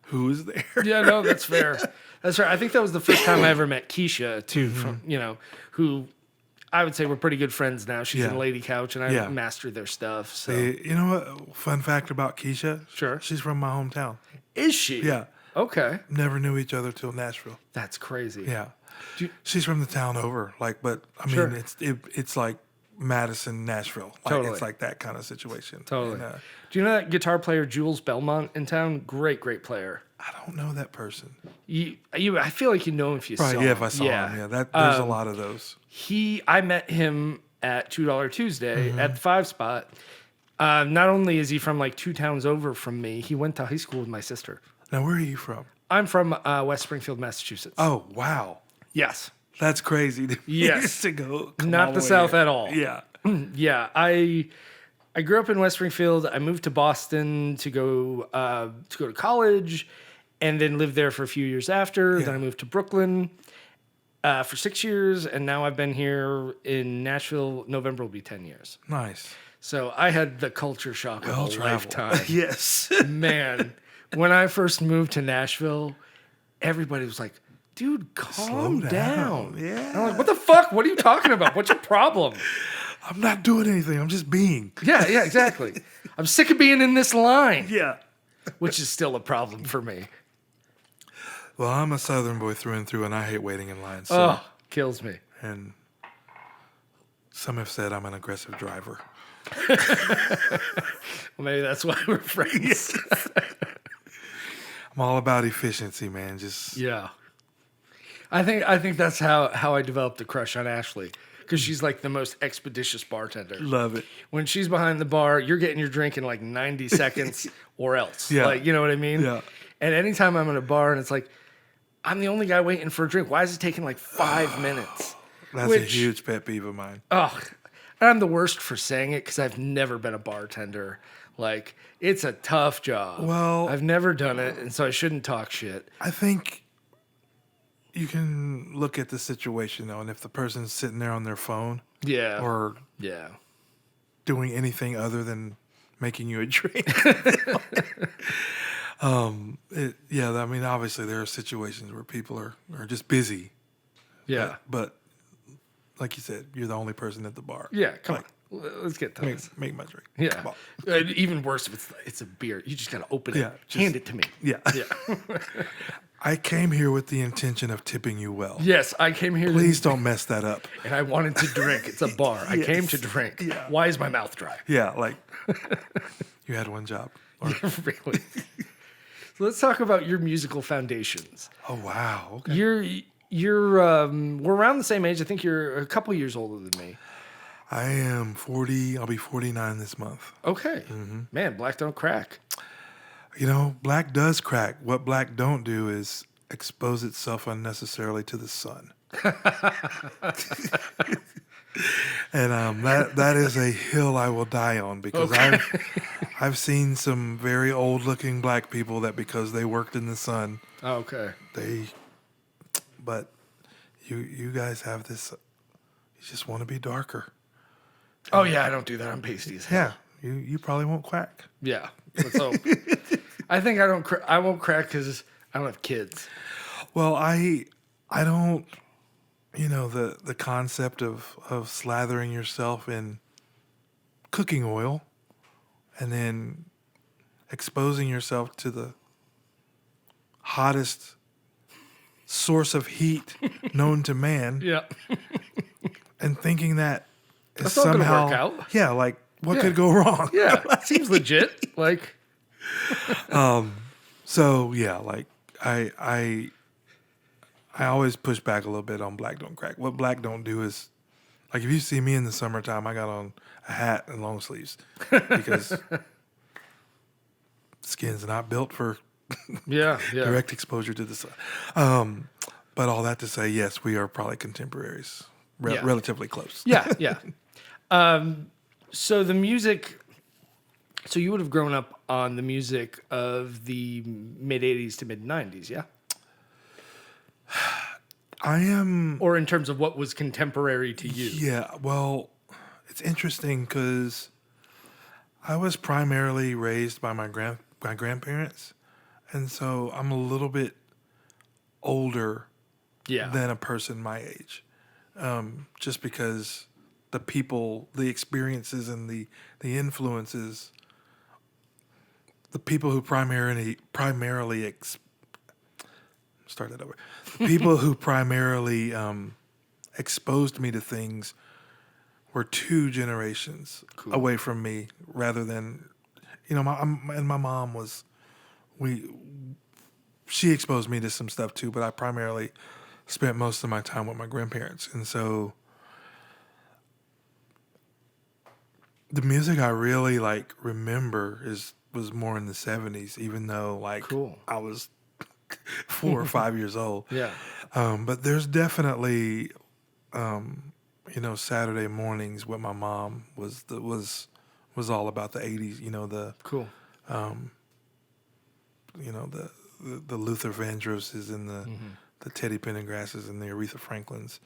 who was there. Yeah, no, that's fair. That's right. I think that was the first time I ever met Keisha too. From who. I would say we're pretty good friends now. She's in Lady Couch, and I mastered their stuff. So you know what? Fun fact about Keisha? Sure. She's from my hometown. Is she? Yeah. Okay. Never knew each other till Nashville. That's crazy. Yeah. She's from the town over. But I mean, it's like Madison, Nashville. Totally. It's like that kind of situation. Totally. And, do you know that guitar player Jules Belmont in town? Great player. I don't know that person. I feel like you know him if you saw him. Yeah, if I saw him. Yeah, there's a lot of those. I met him at $2 Tuesday at the 5 Spot. Not only is he from like 2 towns over from me, he went to high school with my sister. Now, where are you from? I'm from West Springfield, Massachusetts. Oh, wow. Yes. That's crazy. Yes. to go. Not the South at all. Yeah. Yeah. I grew up in West Springfield. I moved to Boston to go to college, and then lived there for a few years after. Yeah. Then I moved to Brooklyn for 6 years, and now I've been here in Nashville. November will be 10 years. Nice. So I had the culture shock of a lifetime. Yes. Man, when I first moved to Nashville, everybody was like, dude, calm down. Yeah. And I'm like, what the fuck? What are you talking about? What's your problem? I'm not doing anything. I'm just being. Yeah, exactly. I'm sick of being in this line. Yeah. Which is still a problem for me. Well, I'm a Southern boy through and through, and I hate waiting in line. So, kills me. And some have said I'm an aggressive driver. Well, maybe that's why we're friends. I'm all about efficiency, man. Yeah. I think that's how I developed a crush on Ashley. Because she's like the most expeditious bartender. Love it. When she's behind the bar, you're getting your drink in like 90 seconds or else. Yeah. Like, you know what I mean? Yeah. And anytime I'm in a bar and it's like, I'm the only guy waiting for a drink. Why is it taking like 5 minutes? That's a huge pet peeve of mine. Oh, and I'm the worst for saying it because I've never been a bartender. Like, it's a tough job. Well, I've never done it, and so I shouldn't talk shit. I think you can look at the situation, though, and if the person's sitting there on their phone or doing anything other than making you a drink, I mean, obviously there are situations where people are just busy. Yeah. But like you said, you're the only person at the bar. Yeah, come Like, on. Let's get to this. make my drink. Yeah. Come on. Even worse if it's a beer. You just got to open it. Yeah, Hand it to me. Yeah. Yeah. I came here with the intention of tipping you well. Yes, I came here. Please don't mess that up. And I wanted to drink. It's a bar. I Yes. came to drink. Yeah. Why is my mouth dry? Yeah, like you had one job. Or, Really. So let's talk about your musical foundations. oh wow. Okay. We're around the same age. I think you're a couple years older than me. I am 40. I'll be 49 this month. Okay. Man, black don't crack. You know, black does crack. What black don't do is expose itself unnecessarily to the sun. And that is a hill I will die on because I've seen some very old looking black people that because they worked in the sun, Okay. but you guys have this. You just want to be darker. Oh yeah, I don't do that. I'm pasty as hell. Yeah, you probably won't crack. Yeah. Let's hope. I think I don't. I won't crack because I don't have kids. Well, I don't. You know, the concept of slathering yourself in cooking oil and then exposing yourself to the hottest source of heat known to man Yeah. and thinking that is That's not gonna somehow work out. Yeah, like what Yeah. could go wrong? Yeah. Seems legit. Like. So yeah, like I always push back a little bit on black don't crack. What black don't do is, like, if you see me in the summertime, I got on a hat and long sleeves because skin's not built for Yeah. Yeah. direct exposure to the sun. But all that to say, yes, we are probably contemporaries, Yeah. relatively close. Yeah. Yeah. So the music. So you would have grown up on the music of the mid '80s to mid '90s, yeah? I am. Or in terms of what was contemporary to you? Yeah, well, it's interesting because I was primarily raised by my grandparents, and so I'm a little bit older Yeah. than a person my age, just because the people, the experiences, and the influences, the people who start that over. The people who primarily exposed me to things were two generations away from me, rather than, you know, my mom was, she exposed me to some stuff too, but I primarily spent most of my time with my grandparents, and so the music I really like remember was more in the 70s, even though like Cool. I was 4 or 5 years old. Yeah. But there's definitely, you know, Saturday mornings with my mom was all about the 80s. You know, Cool. you know the Luther Vandrosses and the Teddy Pendergrasses and the Aretha Franklins.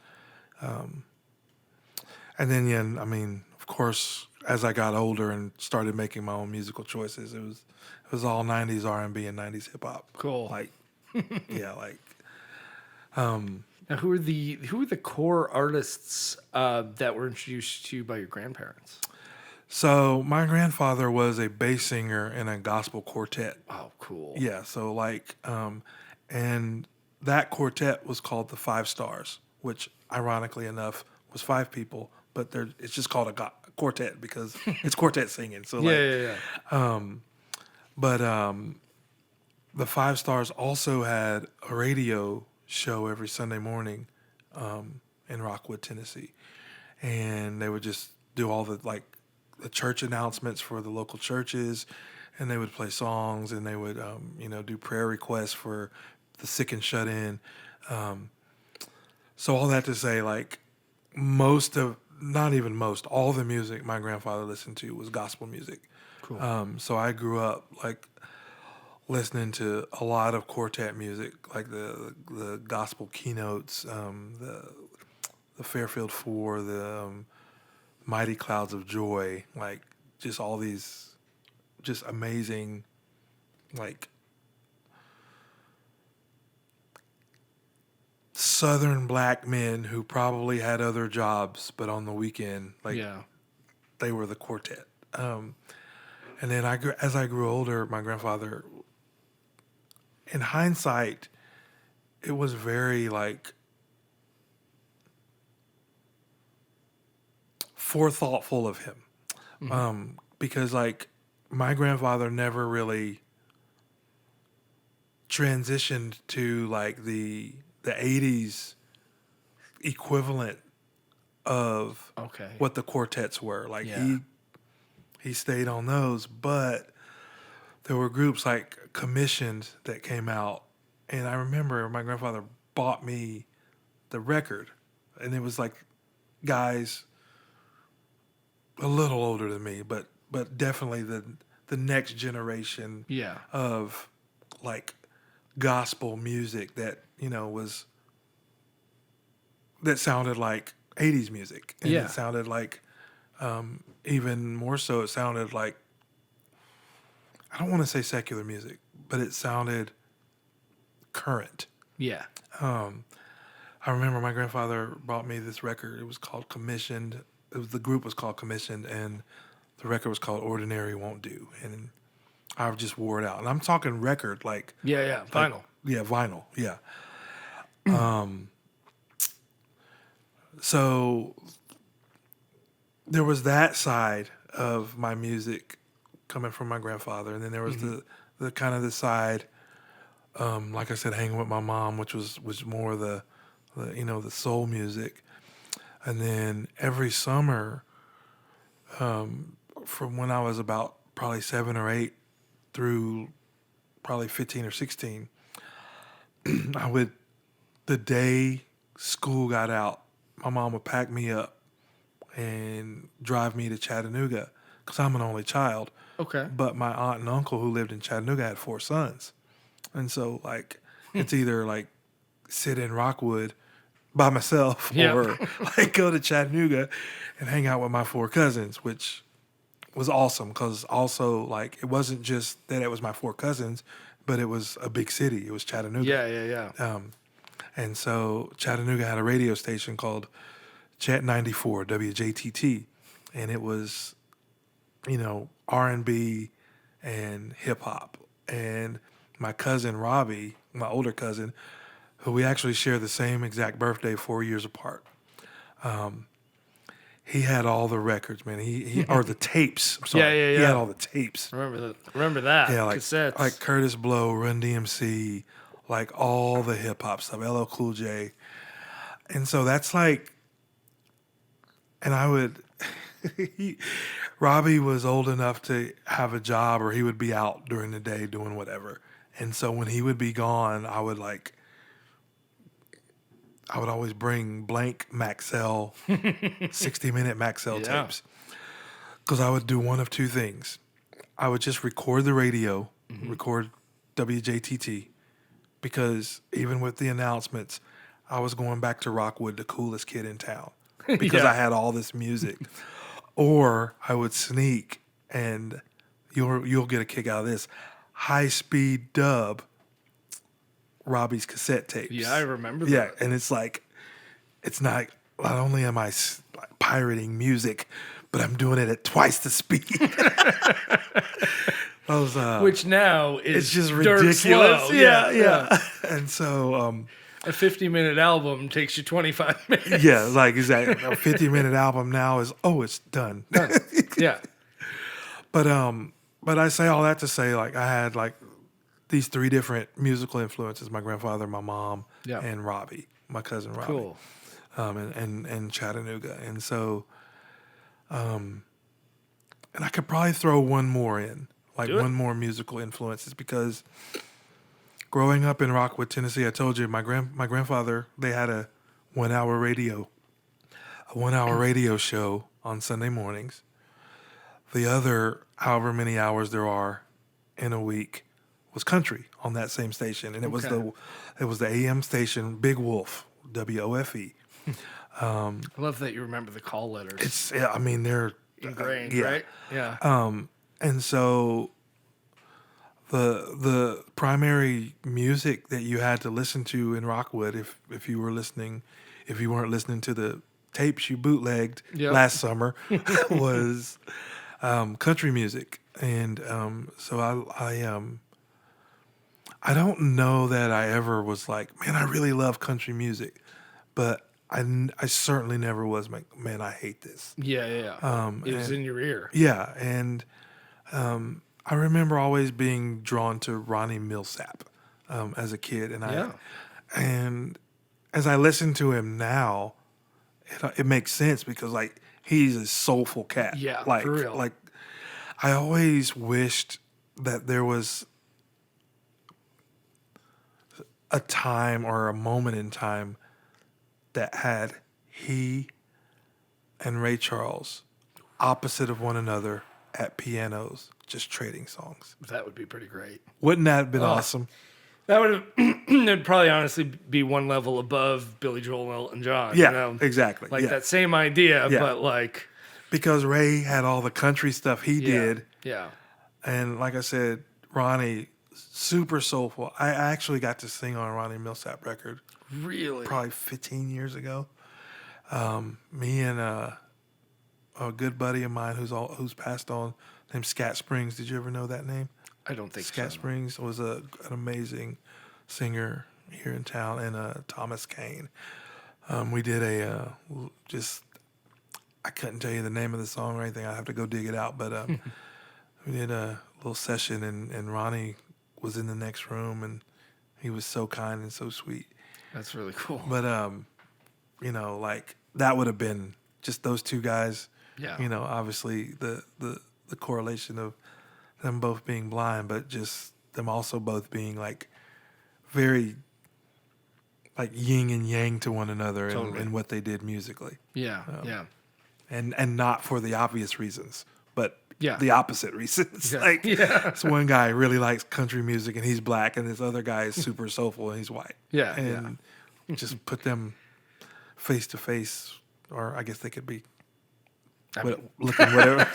And then I mean, of course, as I got older and started making my own musical choices, it was all 90s R&B and 90s hip hop. Cool. Like, yeah, like. Now, who are the core artists that were introduced to you by your grandparents? So my grandfather was a bass singer in a gospel quartet. Oh, cool. Yeah, so like, and that quartet was called the Five Stars, which ironically enough was 5 people, but it's just called a quartet because it's quartet singing. So like, But the Five Stars also had a radio show every Sunday morning in Rockwood, Tennessee, and they would just do all the church announcements for the local churches, and they would play songs, and they would do prayer requests for the sick and shut in. So all that to say, like all the music my grandfather listened to was gospel music. Cool. So I grew up like listening to a lot of quartet music, like the gospel keynotes, the Fairfield Four, the Mighty Clouds of Joy, like just all these just amazing like Southern black men who probably had other jobs, but on the weekend, they were the quartet. And then as I grew older, my grandfather, in hindsight, it was very like forethoughtful of him, because like my grandfather never really transitioned to like the 80s equivalent of what the quartets were. Like he stayed on those, but there were groups like commissioned that came out, and I remember my grandfather bought me the record, and it was like guys a little older than me, but definitely the next generation of like gospel music that that sounded like 80s music, and it sounded like even more so it sounded like, I don't want to say secular music, but it sounded current. I remember my grandfather bought me this record. It was called Commissioned. The group was called Commissioned, and the record was called Ordinary Won't Do. And I just wore it out. And I'm talking record, like... vinyl. Vinyl, yeah. So there was that side of my music coming from my grandfather, and then there was the kind of the side, like I said, hanging with my mom, which was more the soul music. And then every summer, from when I was about probably 7 or 8 through probably 15 or 16, the day school got out, my mom would pack me up and drive me to Chattanooga, because I'm an only child. Okay. But my aunt and uncle who lived in Chattanooga had 4 sons. And so, like, it's either, like, sit in Rockwood by myself or, like, go to Chattanooga and hang out with my 4 cousins, which was awesome, because also, like, it wasn't just that it was my 4 cousins, but it was a big city. It was Chattanooga. And so Chattanooga had a radio station called Chat 94, WJTT, and it was, R&B and hip hop. And my cousin Robbie, my older cousin, who we actually share the same exact birthday, 4 years apart, he had all the records, man. He or the tapes. I'm sorry. He had all the tapes. Remember that. Yeah, like cassettes. Like Curtis Blow, Run DMC, like all the hip hop stuff, LL Cool J. And so that's like, and I would, Robbie was old enough to have a job, or he would be out during the day doing whatever. And so when he would be gone, I would always bring blank Maxell, 60-minute Maxell tapes. Because I would do one of 2 things. I would just record the radio, record WJTT, because even with the announcements, I was going back to Rockwood, the coolest kid in town, because I had all this music. Or I would sneak, and you'll get a kick out of this, high-speed dub Robbie's cassette tapes. Yeah, I remember that. Yeah, and it's like, it's not only am I pirating music, but I'm doing it at twice the speed. Which now is it's just dirt ridiculous. slow. Yeah. And so a 50-minute album takes you 25 minutes. Yeah, like exactly. A 50-minute album now is it's done. Yeah. But I say all that to say, like, I had like these 3 different musical influences: my grandfather, my mom, and Robbie, my cousin Robbie. Cool. And Chattanooga. And so and I could probably throw one more in. Like one more musical influences, because growing up in Rockwood, Tennessee, I told you my grandfather, they had a 1-hour radio show on Sunday mornings. The other however many hours there are in a week was country on that same station, and it was the AM station Big Wolf, WOFE. I love that you remember the call letters. They're ingrained, right? Yeah. And so the primary music that you had to listen to in Rockwood, if you weren't listening to the tapes you bootlegged Yep. last summer, was country music. And so I don't know that I ever was like, man, I really love country music, but I certainly never was like, man, I hate this. Yeah. It was in your ear. Yeah, and I remember always being drawn to Ronnie Millsap as a kid, and as I listen to him now, it makes sense because like he's a soulful cat. Yeah, like for real. like I always wished that there was a time or a moment in time that had he and Ray Charles opposite of one another at pianos, just trading songs. That would be pretty great. Wouldn't that have been awesome? That would have, it'd probably honestly be one level above Billy Joel and Elton John. Yeah, you know? exactly. Like yeah. that same idea, Yeah. but like. Because Ray had all the country stuff he did. Yeah. And like I said, Ronnie, super soulful. I actually got to sing on a Ronnie Millsap record Really? probably 15 years ago. Me and a good buddy of mine who's passed on, named Scat Springs. Did you ever know that name? I don't think Scat so. Springs was an amazing singer here in town, and Thomas Kane. We did I couldn't tell you the name of the song or anything. I have to go dig it out, but we did a little session, and Ronnie was in the next room, and he was so kind and so sweet. That's really cool. But like that would have been just those two guys. Yeah. Obviously the correlation of them both being blind, but just them also both being like very like yin and yang to one another Totally. in what they did musically. Yeah. Yeah. And not for the obvious reasons, but Yeah. the opposite reasons. Yeah. Like Yeah. this one guy really likes country music and he's black, and this other guy is super soulful and he's white. Yeah, And just put them face to face, or I guess they could be looking whatever.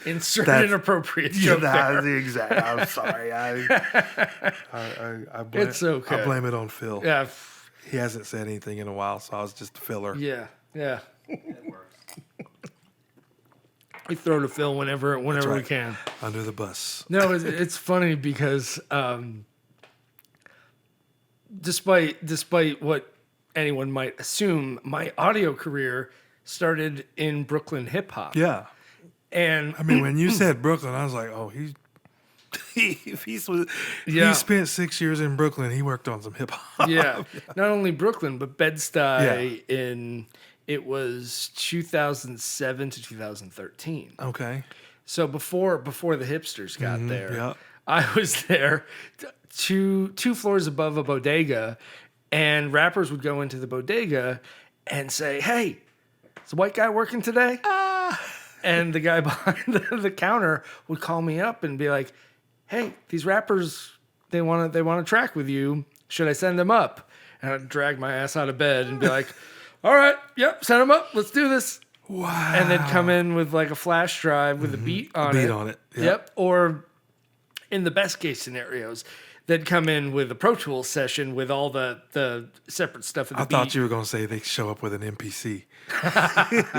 Insert That's- inappropriate Yeah, joke that's there. the exact. I'm sorry. I blame, It's okay. I blame it on Phil. Yeah. He hasn't said anything in a while, so I was just a filler. Yeah. Yeah. It works. We throw to Phil whenever we right. can. Under the bus. No, it's funny because despite what anyone might assume, my audio career started in Brooklyn hip hop. Yeah. And I mean, when you said Brooklyn, I was like, oh, he spent 6 years in Brooklyn. He worked on some hip hop. yeah, not only Brooklyn but Bed-Stuy Yeah. in it was 2007 to 2013. Okay. So before the hipsters got there, yeah. I was there two floors above a bodega, and rappers would go into the bodega and say, "Hey, is a white guy working today?" And the guy behind the counter would call me up and be like, "Hey, these rappers they want to track with you. Should I send them up?" And I'd drag my ass out of bed and be like, "All right, yep, send them up. Let's do this." Wow. And they'd come in with like a flash drive with a beat on it. Yep. Or in the best case scenarios, they'd come in with a Pro Tools session with all the separate stuff of the I beat. thought you were going to say they show up with an NPC.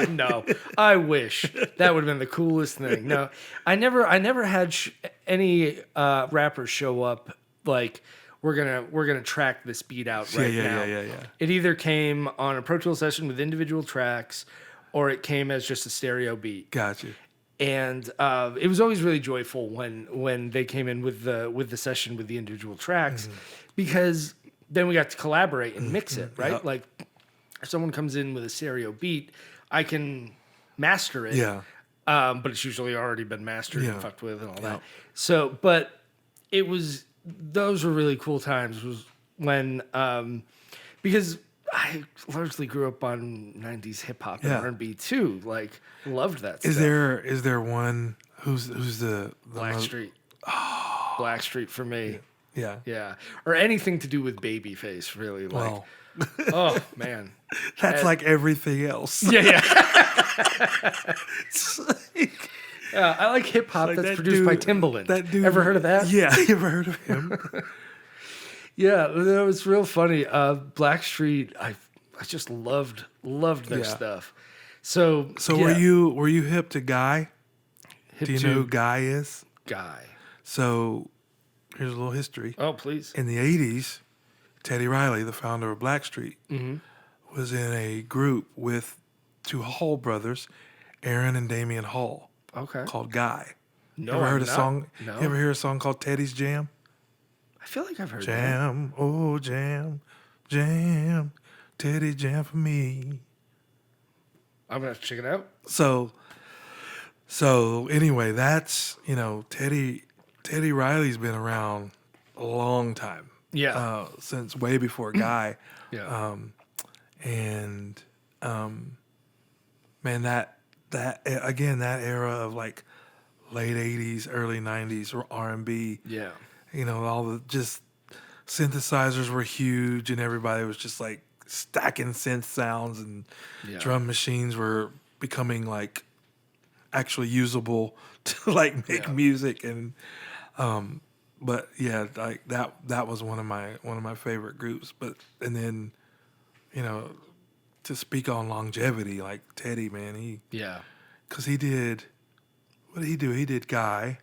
No, I wish that would have been the coolest thing. No, I never had any rappers show up like we're gonna track this beat out right now. Yeah. It either came on a Pro Tools session with individual tracks, or it came as just a stereo beat. Gotcha. And it was always really joyful when they came in with the session with the individual tracks, because then we got to collaborate and mix it, right? Yep. Like if someone comes in with a stereo beat, I can master it. Yeah. But it's usually already been mastered Yeah. and fucked with and all that. So, but those were really cool times was when, because I largely grew up on 90s hip hop and Yeah. R&B too. Like loved that Is stuff. there one who's the Blackstreet. Blackstreet for me. Yeah. Yeah. Or anything to do with Babyface, really. Like, Well, oh, man. that's like everything else. Yeah. Yeah, I like hip hop Like that's that produced by dude- Timbaland. That dude, Ever heard of that? Yeah, you ever heard of him? Yeah, that was real funny. Blackstreet, I just loved their Yeah. stuff. So So yeah, were you hip to Guy? hip Do you to know who Guy is? Guy. So here's a little history. Oh, please. In the 80s, Teddy Riley, the founder of Blackstreet, was in a group with two Hall brothers, Aaron and Damian Hall, Okay. called Guy. No, You ever I'm heard a not- song? No. You ever hear a song called Teddy's Jam? I feel like I've heard that. Jam, oh jam, jam, Teddy jam for me. I'm gonna have to check it out. So anyway, that's Teddy Riley's been around a long time. Yeah. Since way before Guy. Yeah. Man, that again, that era of like late 80s, early 90s R&B, yeah. all the just synthesizers were huge and everybody was just like stacking synth sounds and Yeah. drum machines were becoming like actually usable to like make Yeah. music and but yeah, like that was one of my favorite groups. But and then, to speak on longevity, like Teddy, man, Yeah. because he did, what did he do? He did Guy,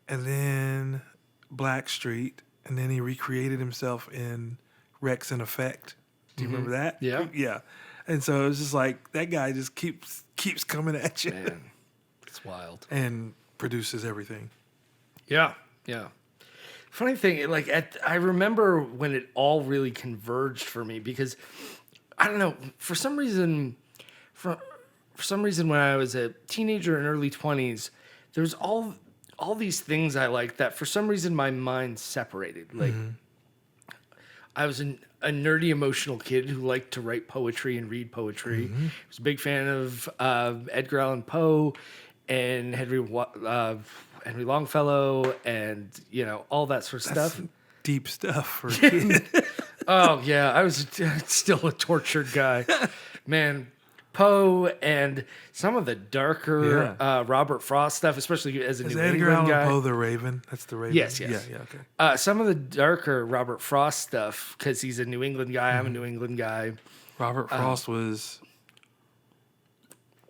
and then Blackstreet, and then he recreated himself in Rex and Effect. Do you remember that? Yeah. Yeah. And so it was just like that guy just keeps coming at you Man, it's wild. and produces everything. Yeah. Yeah. Funny thing, like I remember when it all really converged for me because I don't know, for some reason when I was a teenager in early 20s, there was all these things I liked that for some reason my mind separated. Like I was a nerdy, emotional kid who liked to write poetry and read poetry. I was a big fan of Edgar Allan Poe and Henry Longfellow and, all that sort of stuff. Deep stuff for a kid. Oh, yeah. I was still a tortured guy. Man, Poe and some of the darker Robert Frost stuff, especially as a Is New Edgar England Allan guy. Poe the Raven? That's the Raven. Yes. Yeah, okay. Some of the darker Robert Frost stuff, because he's a New England guy. I'm a New England guy. Robert Frost was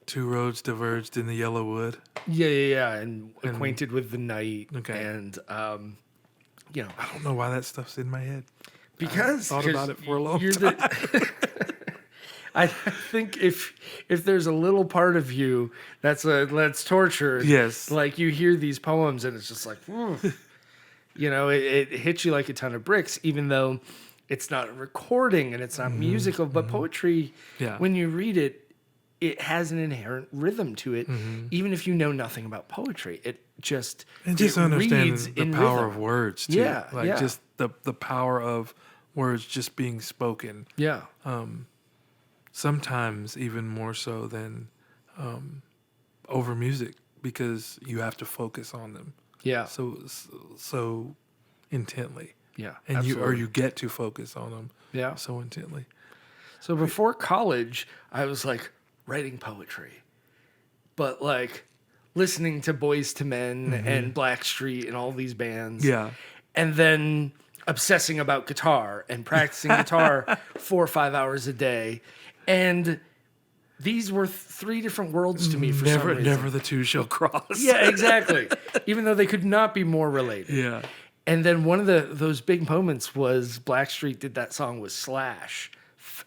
Two Roads Diverged in the Yellow Wood. Yeah. And Acquainted with the Night. Okay. And, I don't know why that stuff's in my head. because I thought about it for a long you're time. I think if there's a little part of you that's tortured, Yes. like you hear these poems and it's just like, it hits you like a ton of bricks, even though it's not a recording and it's not musical, but poetry, Yeah. when you read it, it has an inherent rhythm to it, even if you know nothing about poetry. It just And just it understand reads the in power rhythm. of words, too. Yeah, Like yeah. just the power of words just being spoken. Yeah, Sometimes even more so than over music because you have to focus on them yeah, so intently. yeah, And absolutely. you get to focus on them Yeah. so intently. So before college, I was like writing poetry, but like listening to Boys to Men and Blackstreet and all these bands. Yeah. And then obsessing about guitar and practicing guitar 4 or 5 hours a day. And these were three different worlds to me for some reason. Never the two shall cross. Yeah, exactly. Even though they could not be more related. Yeah. And then one of those big moments was Blackstreet did that song with Slash.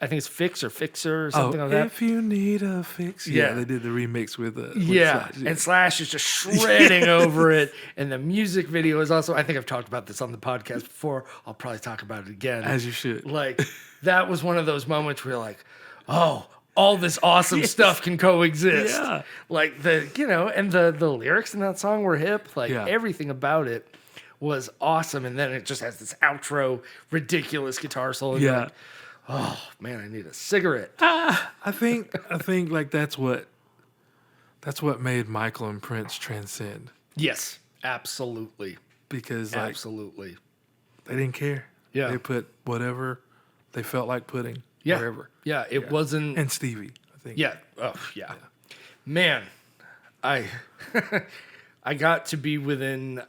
I think it's Fix or Fixer or something like that. If you need a fix. Yeah. They did the remix with Yeah, Slash. and Slash is just shredding over it. And the music video is also, I think I've talked about this on the podcast before. I'll probably talk about it again. As you should. Like, that was one of those moments where you're like, oh, all this awesome stuff can coexist. Yeah. Like, and the lyrics in that song were hip. Like, Yeah. everything about it was awesome. And then it just has this outro, ridiculous guitar solo. And you're Yeah. like, oh, man, I need a cigarette. I think like that's what made Michael and Prince transcend Yes, absolutely. because like Absolutely. they didn't care. Yeah. They put whatever they felt like putting Yeah. wherever. Yeah, it wasn't. And Stevie, I think. Yeah. Oh, yeah. Man, I I got to be within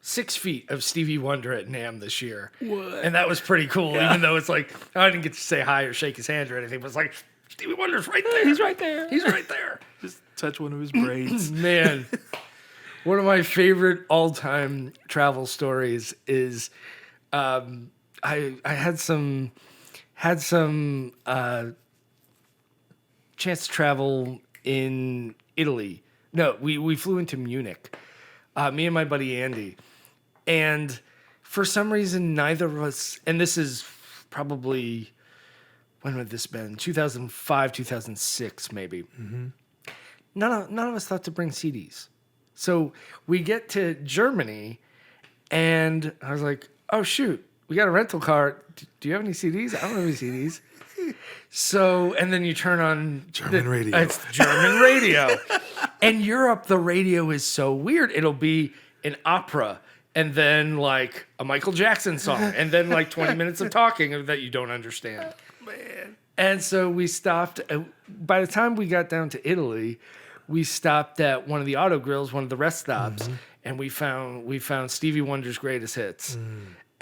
6 feet of Stevie Wonder at NAMM this year. What? And that was pretty cool, even though it's like, I didn't get to say hi or shake his hand or anything, but it's like, Stevie Wonder's right there. He's right there. He's right there. Just touch one of his braids. Man, one of my favorite all-time travel stories is I had some chance to travel in Italy. No, we flew into Munich, me and my buddy Andy. And for some reason, neither of us, and this is probably, when would this been? 2005, 2006, maybe. Mm-hmm. None of us thought to bring CDs. So we get to Germany, and I was like, oh, shoot, we got a rental car. Do you have any CDs? I don't have any CDs. So, and then you turn on German radio. It's German radio. And Europe, the radio is so weird. It'll be an opera and then like a Michael Jackson song and then like 20 minutes of talking that you don't understand. Man. And so we stopped. By the time we got down to Italy, we stopped at one of the auto grills, one of the rest stops, and we found Stevie Wonder's greatest hits.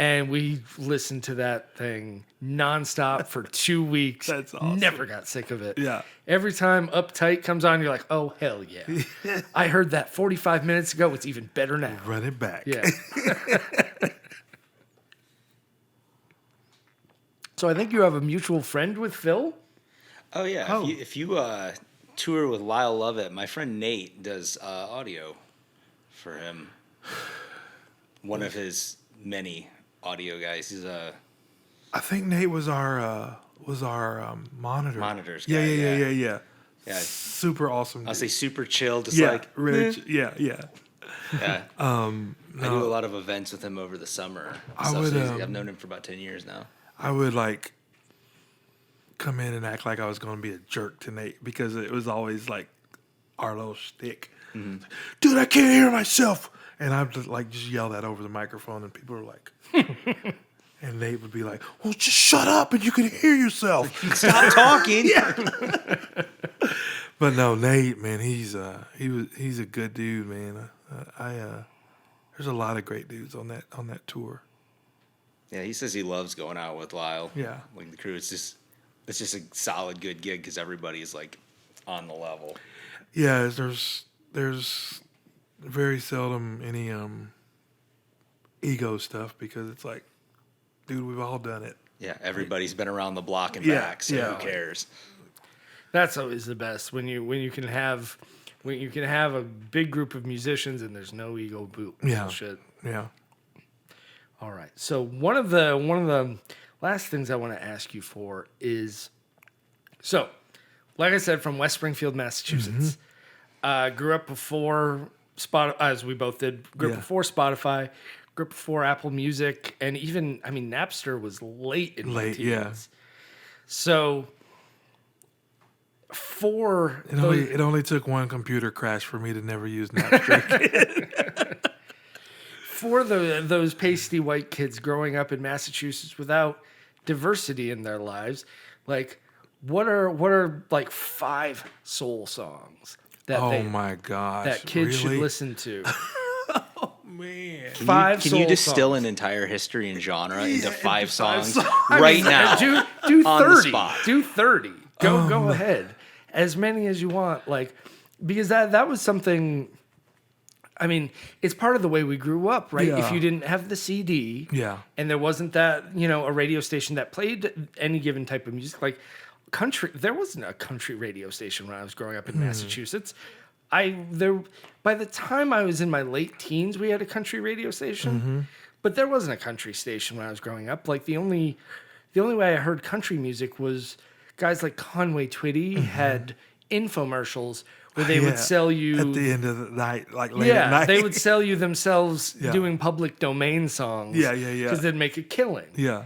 And we listened to that thing nonstop for 2 weeks. That's awesome. Never got sick of it. Yeah. Every time Uptight comes on, you're like, oh, hell yeah. I heard that 45 minutes ago. It's even better now. Run it back. Yeah. So I think you have a mutual friend with Phil? Oh, yeah. If you tour with Lyle Lovett, my friend Nate does audio for him. One of his many audio guys. He's I think Nate was our monitor. monitors guy. Yeah. Yeah. Super awesome. I'll dude. say super chill, just yeah, like really. eh. Yeah. Yeah. I do a lot of events with him over the summer. I So would, I've known him for about 10 years now. I would like come in and act like I was going to be a jerk to Nate because it was always like our little shtick. Mm-hmm. Dude, I can't hear myself. And I'd just yell that over the microphone, and people are like, and Nate would be like, "Well, just shut up, and you can hear yourself. Stop talking." Yeah. But no, Nate, man, he's a good dude, man. There's a lot of great dudes on that tour. Yeah, he says he loves going out with Lyle. Yeah. Like the crew, it's just a solid, good gig because everybody's like on the level. Yeah, there's very seldom any ego stuff because it's like, dude, we've all done it. Yeah, everybody's been around the block and Yeah, back, so yeah. who cares? That's always the best when you can have a big group of musicians and there's no ego bullshit. Yeah. All right. So one of the last things I want to ask you for is, so like I said, from West Springfield, Massachusetts, grew up before as we both did. Grew up before Spotify, grew up before Apple Music, and even Napster was late in my teens. Yeah. So It only took one computer crash for me to never use Napster. For those pasty white kids growing up in Massachusetts without diversity in their lives, like what are like 5 soul songs that my gosh, that kids should really? listen to? Oh man, Five Can soul you distill songs. an entire history and genre into 5 songs songs. right now? Do On the 30. spot. Do 30. Go ahead. As many as you want. Like, because that was something. I mean, it's part of the way we grew up, right? Yeah. If you didn't have the CD, and there wasn't that, a radio station that played any given type of music, like country, there wasn't a country radio station when I was growing up in Massachusetts. By the time I was in my late teens, we had a country radio station, but there wasn't a country station when I was growing up. Like the only way I heard country music was guys like Conway Twitty had infomercials where they would sell you at the end of the night, like late at night. they would sell you themselves doing public domain songs. Because they'd make a killing. Yeah.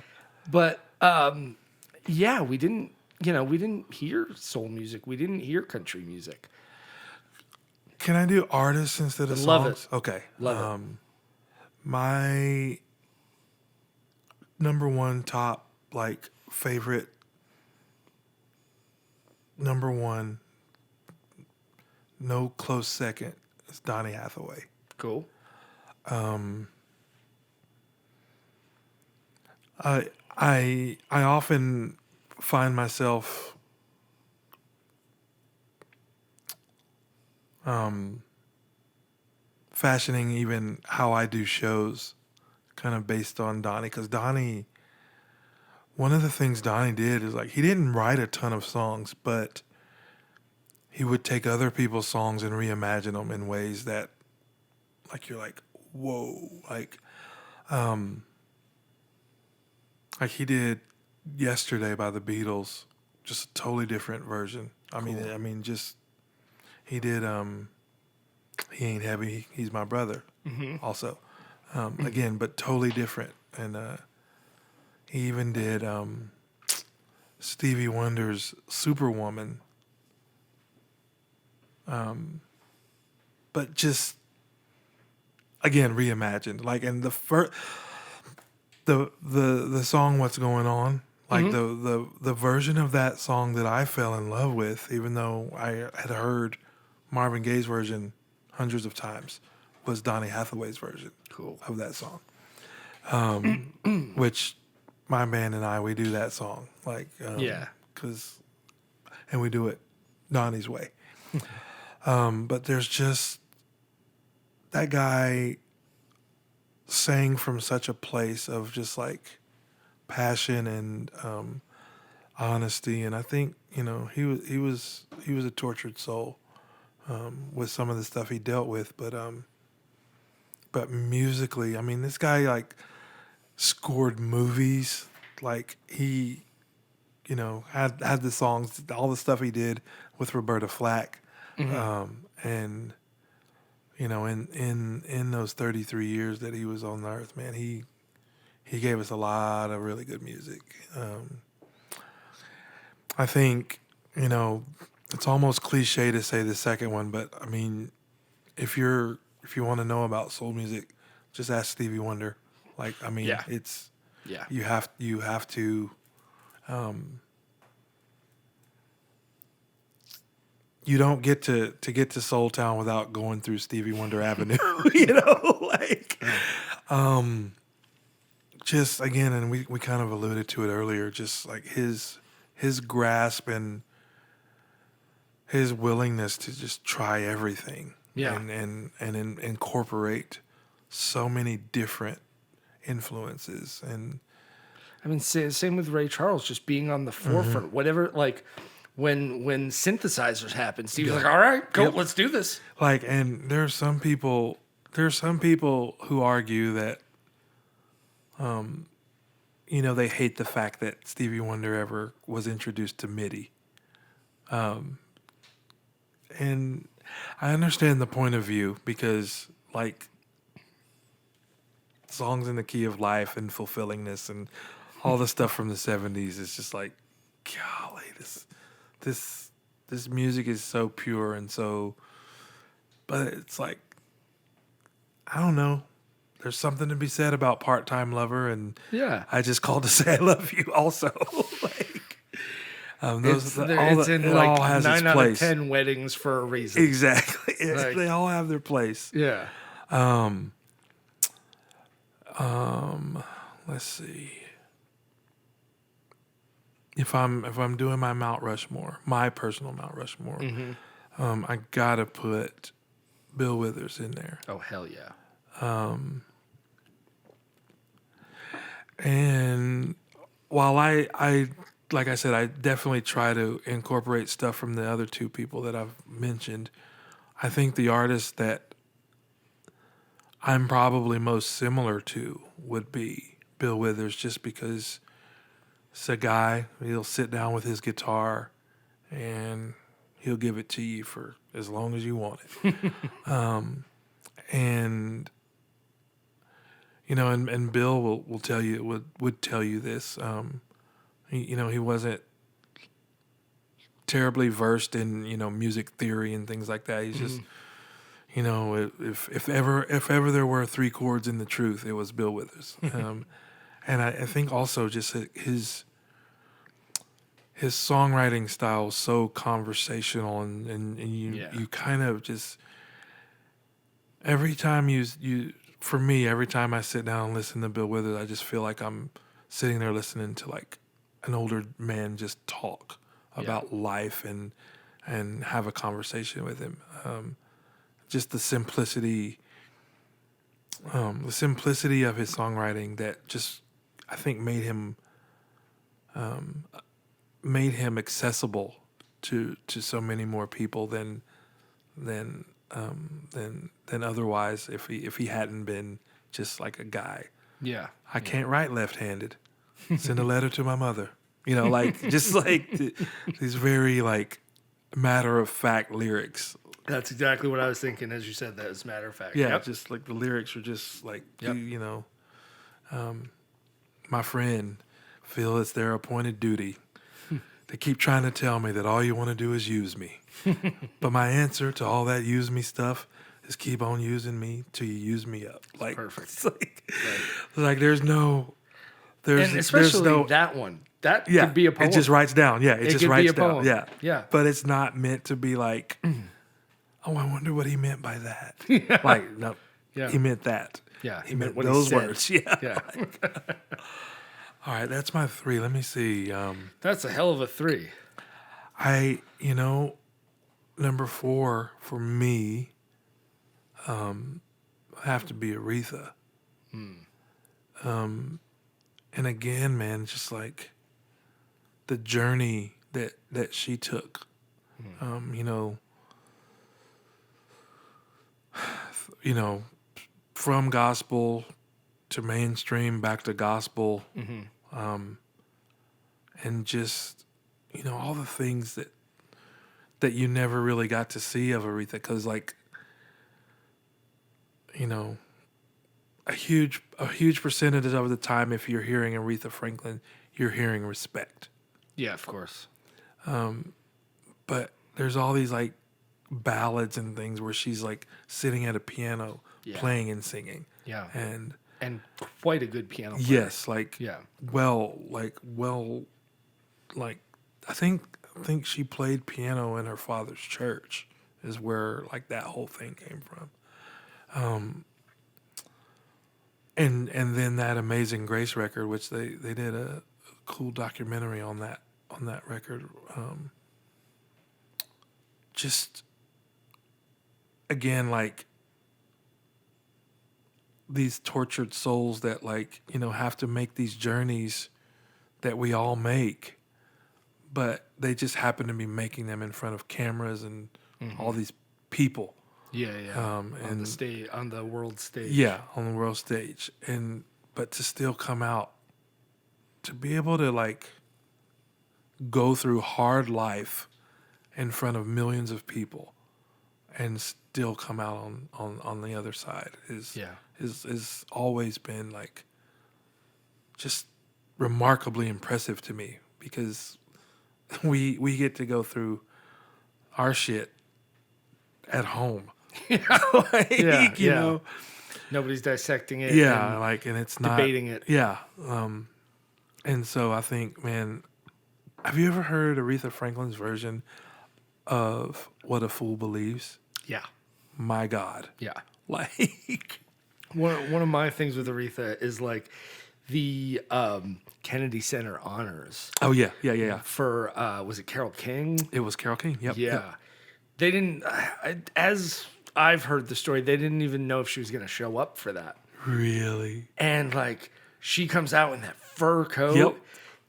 But we didn't hear soul music. We didn't hear country music. Can I do artists instead of Love songs? it. Okay. Love it. My number one top favorite number one no close second is Donny Hathaway. Cool. I often find myself fashioning even how I do shows kind of based on Donnie, because Donnie, one of the things Donnie did is like he didn't write a ton of songs, but he would take other people's songs and reimagine them in ways that like you're like, whoa, like he did Yesterday by the Beatles, just a totally different version. I mean, just he did He Ain't Heavy, He's My Brother, also. Again, but totally different. And he even did Stevie Wonder's Superwoman, but just again reimagined. Like, and the song What's Going On, like the version of that song that I fell in love with, even though I had heard Marvin Gaye's version hundreds of times, was Donny Hathaway's version of that song. Which my band and I, we do that song, like, and we do it Donnie's way. But there's just, that guy sang from such a place of just like passion and honesty, and I think he was a tortured soul with some of the stuff he dealt with, but musically, I mean, this guy like scored movies, like he had the songs, all the stuff he did with Roberta Flack, and in those 33 years that he was on the earth, man, he gave us a lot of really good music. I think, it's almost cliche to say the second one, but I mean, if you want to know about soul music, just ask Stevie Wonder. Like, I mean, you have to, you don't get to Soul Town without going through Stevie Wonder Avenue, just again, and we kind of alluded to it earlier, just like his grasp and his willingness to just try everything, and incorporate so many different influences. And I mean, same with Ray Charles, just being on the forefront, whatever, like when synthesizers happened, Stevie's like, all right, go, let's do this. Like, and there's some people who argue that, they hate the fact that Stevie Wonder ever was introduced to MIDI. And I understand the point of view, because like songs in the Key of Life and Fulfillingness and all the stuff from the 70s is just like, golly, this music is so pure and so, but it's like, I don't know. There's something to be said about Part-Time Lover, and I Just Called to Say I Love You also. Like, It's in like 9 out of 10 weddings for a reason. Exactly. Like, they all have their place. Yeah. Let's see. If I'm doing my Mount Rushmore, my personal Mount Rushmore, I gotta put Bill Withers in there. Oh, hell yeah. And while I like I said, I definitely try to incorporate stuff from the other two people that I've mentioned, I think the artist that I'm probably most similar to would be Bill Withers, just because it's a guy, he'll sit down with his guitar and he'll give it to you for as long as you want it. And Bill will tell you, would tell you this. He wasn't terribly versed in music theory and things like that. He's just if ever there were 3 chords in the truth, it was Bill Withers. And I think also just his his songwriting style is so conversational, and you kind of just every time for me, every time I sit down and listen to Bill Withers, I just feel like I'm sitting there listening to like an older man just talk about life and have a conversation with him. Just the simplicity of his songwriting that just I think made him accessible to so many more people than otherwise if he hadn't been just like a guy. Yeah. I can't write left-handed. Send a letter to my mother. You know, like just like these very like matter-of-fact lyrics. That's exactly what I was thinking as you said that, as a matter of fact. Yeah, just like the lyrics are just like, you know, my friend, feel it's their appointed duty. They keep trying to tell me that all you want to do is use me. But my answer to all that use me stuff is keep on using me till you use me up. Like, perfect. It's like there's and especially that one. That could be a poem. It just writes down. Yeah, it just writes down. Poem. Yeah. Yeah. But it's not meant to be like, oh, I wonder what he meant by that. Like, no, he meant that. Yeah. He meant what those he said. words. Yeah. Yeah. All right, that's my 3. Let me see. That's a hell of a 3. Number 4 for me have to be Aretha. And again, man, just like the journey that she took. From gospel to mainstream, back to gospel, and just all the things that you never really got to see of Aretha, because like a huge percentage of the time, if you're hearing Aretha Franklin, you're hearing respect. Yeah, of course. But there's all these like ballads and things where she's like sitting at a piano playing and singing. Yeah. And quite a good piano player. Yes, like I think she played piano in her father's church is where like that whole thing came from. And then that Amazing Grace record, which they did a cool documentary on that record. Just again, like these tortured souls that like, have to make these journeys that we all make, but they just happen to be making them in front of cameras and all these people. Yeah. On the world stage. Yeah, on the world stage. But to still come out, to be able to like go through hard life in front of millions of people and still come out on the other side is always been like just remarkably impressive to me, because we get to go through our shit at home. You know, nobody's dissecting it. And it's not debating it. Yeah. And so I think, man, have you ever heard Aretha Franklin's version of What a Fool Believes? Yeah. My God. Yeah. Like one of my things with Aretha is like the Kennedy Center honors. Oh yeah. For was it Carole King? It was Carole King. Yep. Yeah. Yep. They didn't, as I've heard the story, they didn't even know if she was going to show up for that. Really? And like she comes out in that fur coat,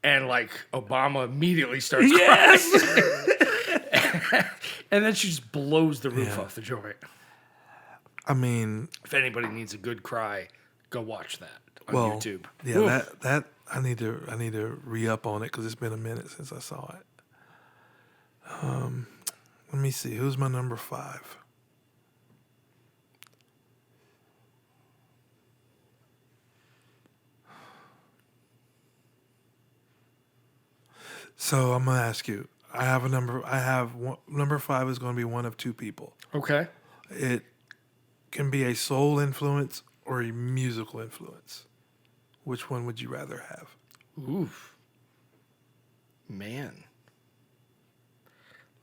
and like Obama immediately starts crying. And then she just blows the roof off the joint. I mean, if anybody needs a good cry, go watch that on YouTube. Yeah, Oof. that I need to re-up on it because it's been a minute since I saw it. Let me see. Who's my number 5? So I'm gonna ask you. Number 5 is going to be one of 2 people. Okay. It can be a soul influence or a musical influence. Which one would you rather have? Oof. Man.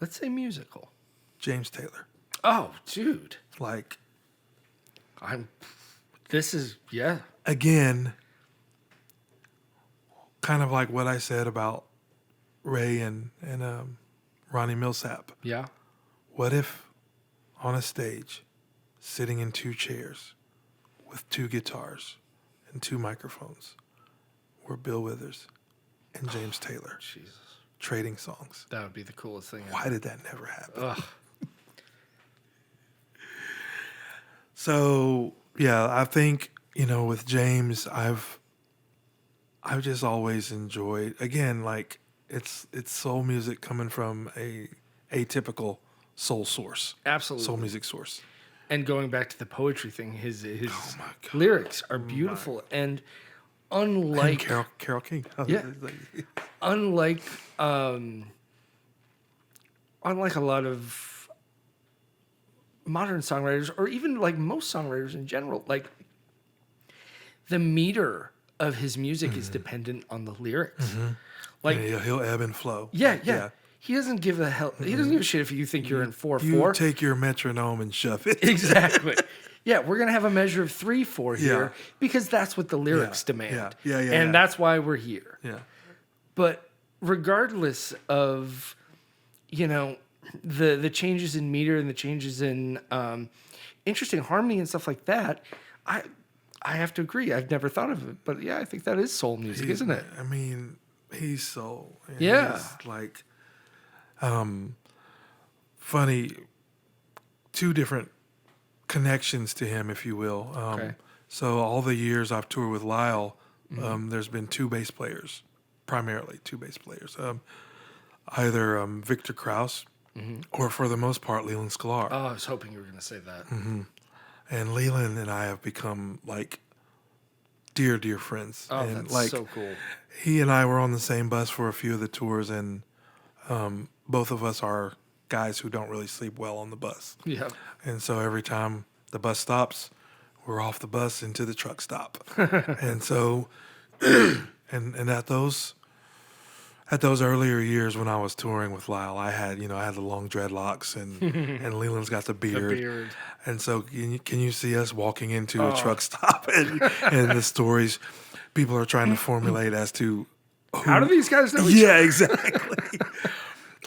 Let's say musical. James Taylor. Oh, dude. Like, Yeah. again, kind of like what I said about Ray and Ronnie Millsap. Yeah. What if on a stage, sitting in 2 chairs with 2 guitars and 2 microphones, were Bill Withers and James Taylor Jesus. trading songs? That would be the coolest thing ever. Why did that never happen? Ugh. So, yeah, I think, with James, I've just always enjoyed, again, like, it's soul music coming from a atypical soul source. Absolutely. Soul music source. And going back to the poetry thing, his Oh my God. lyrics are beautiful. And unlike And Carole King. Yeah. unlike a lot of modern songwriters, or even like most songwriters in general, like the meter of his music is dependent on the lyrics. Like, Yeah, he'll ebb and flow. yeah. He doesn't give a hell. He doesn't give a shit if you think you're in 4/4. You take your metronome and shove it. Exactly. Yeah, we're gonna have a measure of 3/4 here Yeah. because that's what the lyrics demand. Yeah, and that's why we're here. Yeah. But regardless of, the changes in meter and the changes in interesting harmony and stuff like that, I have to agree. I've never thought of it, but yeah, I think that is soul music, isn't it? I mean, he's soul. And Yeah. he's like, funny, 2 different connections to him, if you will. Okay. So all the years I've toured with Lyle, there's been 2 bass players, primarily 2 bass players. Either Victor Krause or, for the most part, Leland Sklar. Oh, I was hoping you were gonna say that. And Leland and I have become like dear, dear friends. Oh, and that's like, so cool. he and I were on the same bus for a few of the tours, and both of us are guys who don't really sleep well on the bus. Yeah. And so every time the bus stops, we're off the bus into the truck stop. And so, and at those earlier years when I was touring with Lyle, I had the long dreadlocks, and Leland's got the beard. The beard. And so can you see us walking into a truck stop and the stories people are trying to formulate as to How do these guys know each other? yeah, exactly.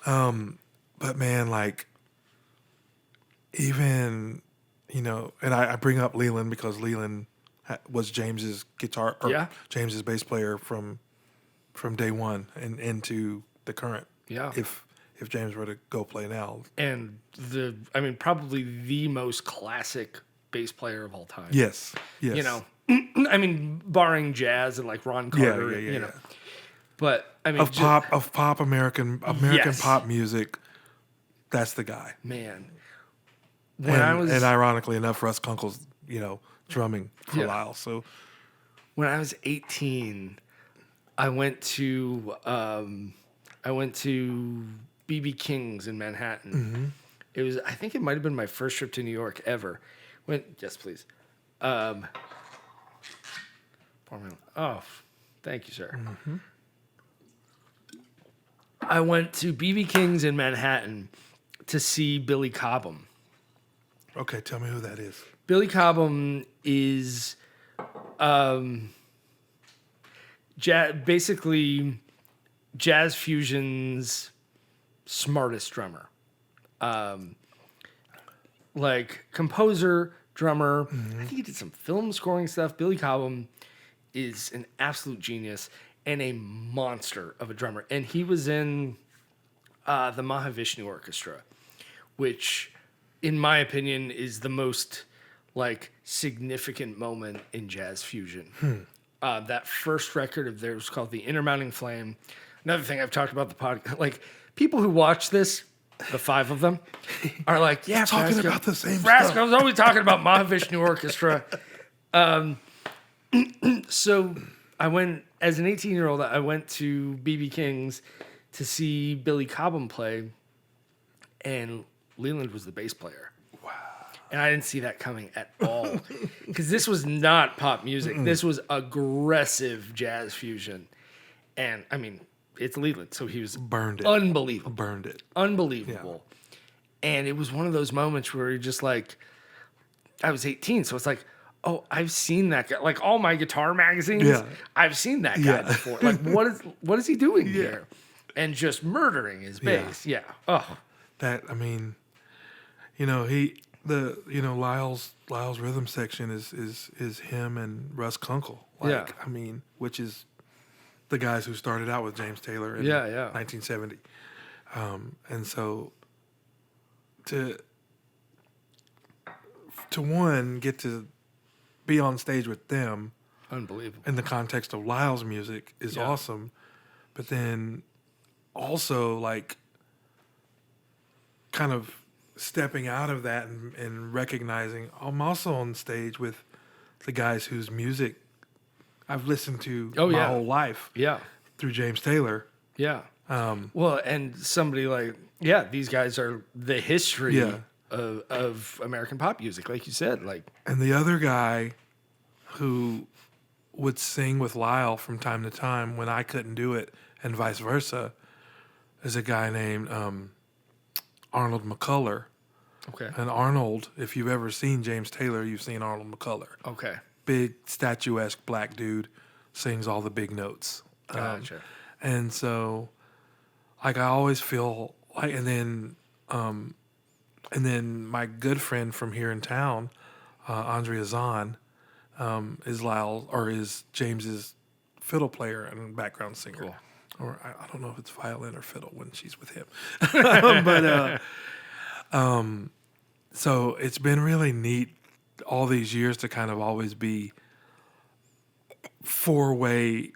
But man, like, even, and I bring up Leland because Leland was James's guitar, or Yeah. James's bass player from day one and into the current. Yeah. If James were to go play now. And probably the most classic bass player of all time. Yes. Barring jazz and like Ron Carter, Yeah. But Of pop American Yes. pop music, that's the guy. man, And ironically enough, Russ Kunkel's, drumming for Yeah. Lyle. So when I was 18, I went to BB King's in Manhattan. I think it might have been my first trip to New York ever. Yes, please. Pour me. Oh, thank you, sir. I went to BB King's in Manhattan to see Billy Cobham. okay, tell me who that is. Billy Cobham is basically jazz fusion's smartest drummer. Like composer, drummer. I think he did some film scoring stuff. Billy Cobham is an absolute genius and a monster of a drummer. And he was in the Mahavishnu Orchestra, which, in my opinion, is the most significant moment in jazz fusion. That first record of theirs was called The Intermounting Flame. Another thing I've talked about the podcast, people who watch this, the 5 of them, are like, yeah, Talking Frasco, about the same Frasco's stuff. always talking about Mahavishnu Orchestra. So I went, as an 18-year-old, I went to BB King's to see Billy Cobham play, and Leland was the bass player. Wow. And I didn't see that coming at all. Because this was not pop music. This was aggressive jazz fusion. And, it's Leland. So he was Burned it. unbelievable. Burned it. Unbelievable. And it was one of those moments where you're just like, I was 18, so it's like, oh, I've seen that guy. Like all my guitar magazines, Yeah. I've seen that guy before. Like, what is he doing here? And just murdering his bass. Yeah. Oh. That, I mean, Lyle's rhythm section is him and Russ Kunkel. Like, I mean, which is the guys who started out with James Taylor in 1970. And so to one, get to be on stage with them, Unbelievable. in the context of Lyle's music is awesome. But then also, like, kind of stepping out of that and recognizing I'm also on stage with the guys whose music I've listened to my whole life. Yeah. Through James Taylor. Yeah. Well, and somebody like, these guys are the history of American pop music, like you said. Like, and the other guy who would sing with Lyle from time to time when I couldn't do it, and vice versa, is a guy named Arnold McCuller. Okay. And Arnold, if you've ever seen James Taylor, you've seen Arnold McCuller. Okay. Big, statuesque black dude, sings all the big notes. Gotcha. And so, like, I always feel like, and then my good friend from here in town, Andrea Zahn, is James's fiddle player and background singer. Cool. Or I don't know if it's violin or fiddle when she's with him. But so it's been really neat all these years to kind of always be 4-way,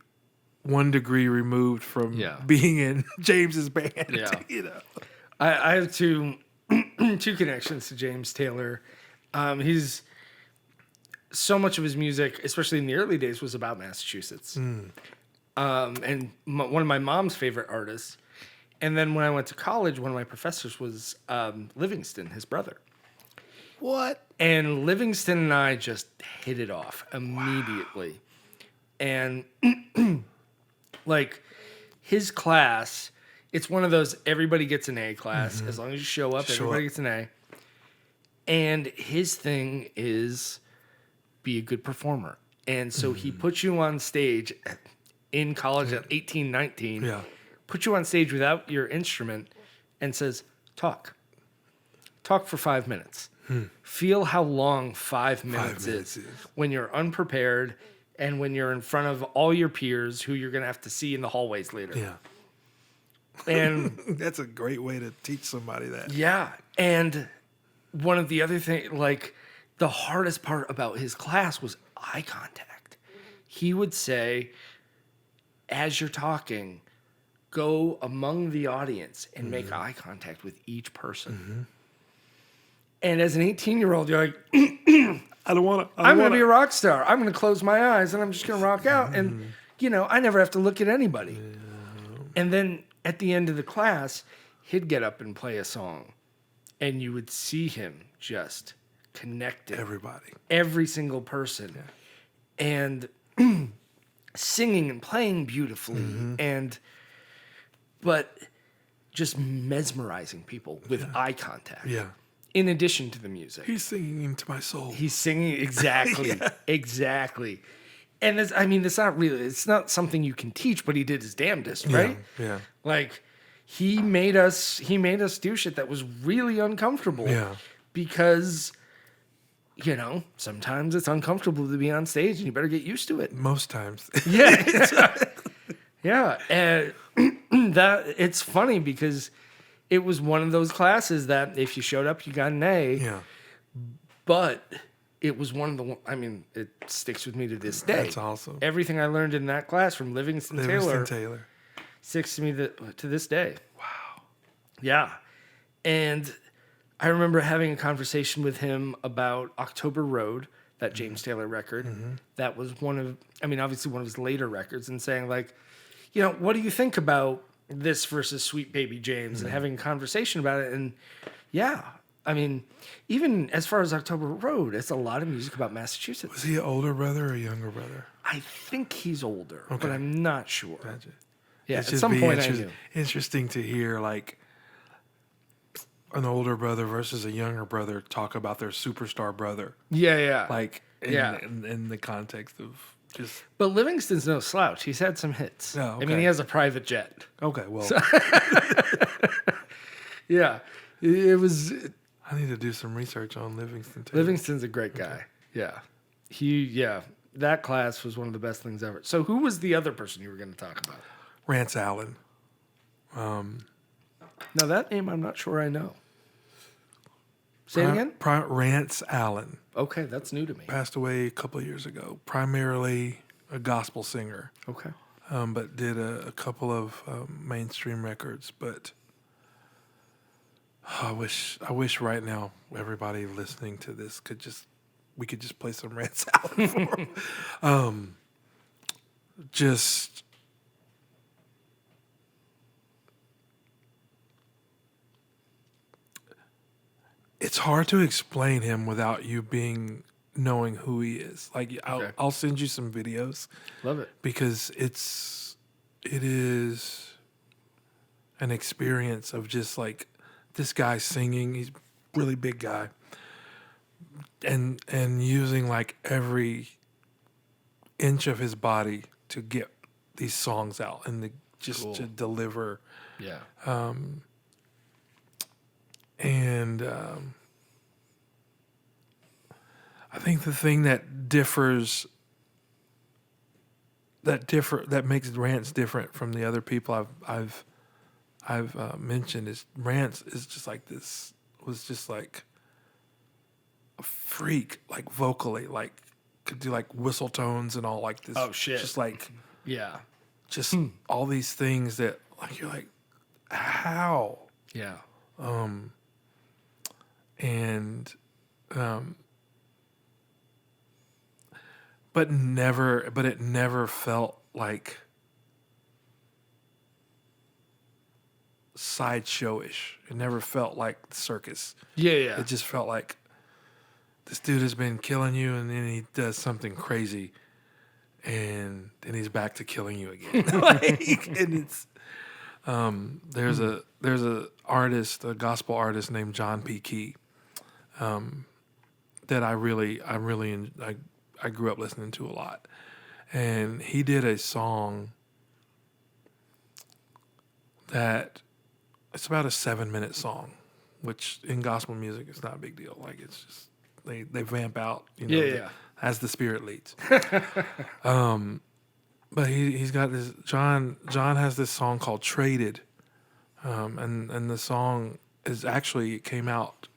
1 degree removed from being in James's band. Yeah. I have two connections to James Taylor. He's so much of his music, especially in the early days, was about Massachusetts. And one of my mom's favorite artists. And then when I went to college, one of my professors was Livingston, his brother. What? And Livingston and I just hit it off immediately. Wow. And like his class, it's one of those everybody gets an A class. As long as you show up, everybody gets an A. And his thing is be a good performer. And so he puts you on stage in college at 18, 19. Yeah. Put you on stage without your instrument and says, talk. Talk for 5 minutes. Feel how long 5 minutes is when you're unprepared and when you're in front of all your peers who you're going to have to see in the hallways later. Yeah. And that's a great way to teach somebody that. Yeah. And one of the other things, like the hardest part about his class was eye contact. He would say, as you're talking, go among the audience and make eye contact with each person. And as an 18-year-old, you're like, I don't want to. I'm going to be a rock star. I'm going to close my eyes and I'm just going to rock out. And, I never have to look at anybody. And then at the end of the class, he'd get up and play a song. And you would see him just connected. Everybody. Every single person. Yeah. And singing and playing beautifully. But just mesmerizing people with eye contact. Yeah. In addition to the music. He's singing into my soul. He's singing, exactly. Exactly. And it's not something you can teach, but he did his damnedest, right? Yeah. Like, he made us do shit that was really uncomfortable. Yeah. Because, sometimes it's uncomfortable to be on stage and you better get used to it. Most times. Yeah. Yeah. And that it's funny because it was one of those classes that if you showed up, you got an A. Yeah. But it was one of the, it sticks with me to this day. That's awesome. Everything I learned in that class from Livingston Taylor sticks to me to this day. Wow. Yeah. And I remember having a conversation with him about October Road, that James Taylor record. That was obviously one of his later records, and saying, like, what do you think about this versus Sweet Baby James, and having a conversation about it. And even as far as October Road, it's a lot of music about Massachusetts. Was he an older brother or a younger brother? I think he's older, but I'm not sure. Gotcha. Yeah, It's at just some point I knew. interesting to hear like an older brother versus a younger brother talk about their superstar brother. Yeah. Like in the context of just. But Livingston's no slouch. He's had some hits. Oh, I mean, okay. he has a private jet. Okay, well, Yeah. It was. I need to do some research on Livingston too. Livingston's a great guy. Yeah. That class was one of the best things ever. So who was the other person you were going to talk about? Rance Allen. Now, that name I'm not sure I know. Say it again? Rance Allen. Okay, that's new to me. Passed away a couple of years ago. Primarily a gospel singer. Okay. But did a couple of mainstream records. But I wish right now everybody listening to this we could just play some Rance Allen for them. Just it's hard to explain him without you knowing who he is. Like I'll send you some videos. Love it. Because it is an experience of just like this guy singing. He's a really big guy. And using like every inch of his body to get these songs out and to deliver. Yeah. I think the thing that makes Rance different from the other people I've mentioned is Rance is just like this, was just like a freak, like vocally, like could do like whistle tones and all like this. Oh shit! Just like just all these things that like you're like how but it never felt like sideshowish. It never felt like circus. Yeah. It just felt like this dude has been killing you, and then he does something crazy, and then he's back to killing you again. And it's there's a artist, a gospel artist named John P. Key, that I grew up listening to a lot, and he did a song that it's about a 7-minute song, which in gospel music is not a big deal. Like it's just they vamp out, as the Spirit leads. But he's got this. John has this song called "Traded," and the song it came out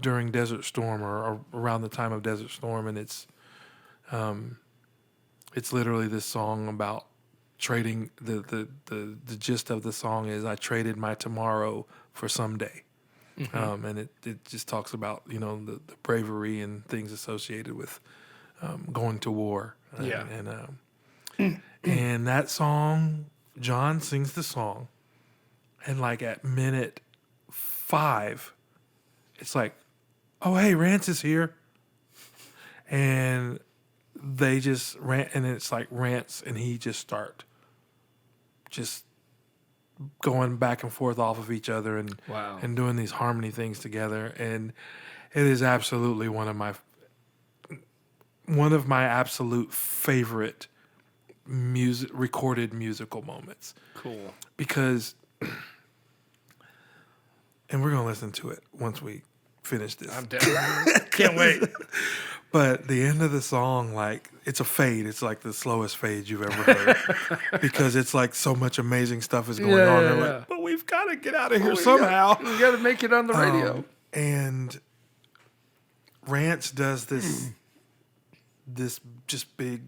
during Desert Storm or around the time of Desert Storm, and it's literally this song about trading. The gist of the song is I traded my tomorrow for someday. Mm-hmm. And it just talks about the bravery and things associated with going to war. And that song, John sings the song, and like at minute 5, it's like, oh hey, Rance is here, and they just rant, and it's like Rance and he just start just going back and forth off of each other and doing these harmony things together, and it is absolutely one of my absolute favorite recorded musical moments. Cool. Because, and we're gonna listen to it once we finish this. I'm down. Can't wait. But the end of the song, like, it's a fade. It's like the slowest fade you've ever heard. Because it's like so much amazing stuff is going on. They're like, but we've got to get out of here somehow. We got to make it on the radio. And Rance does this just big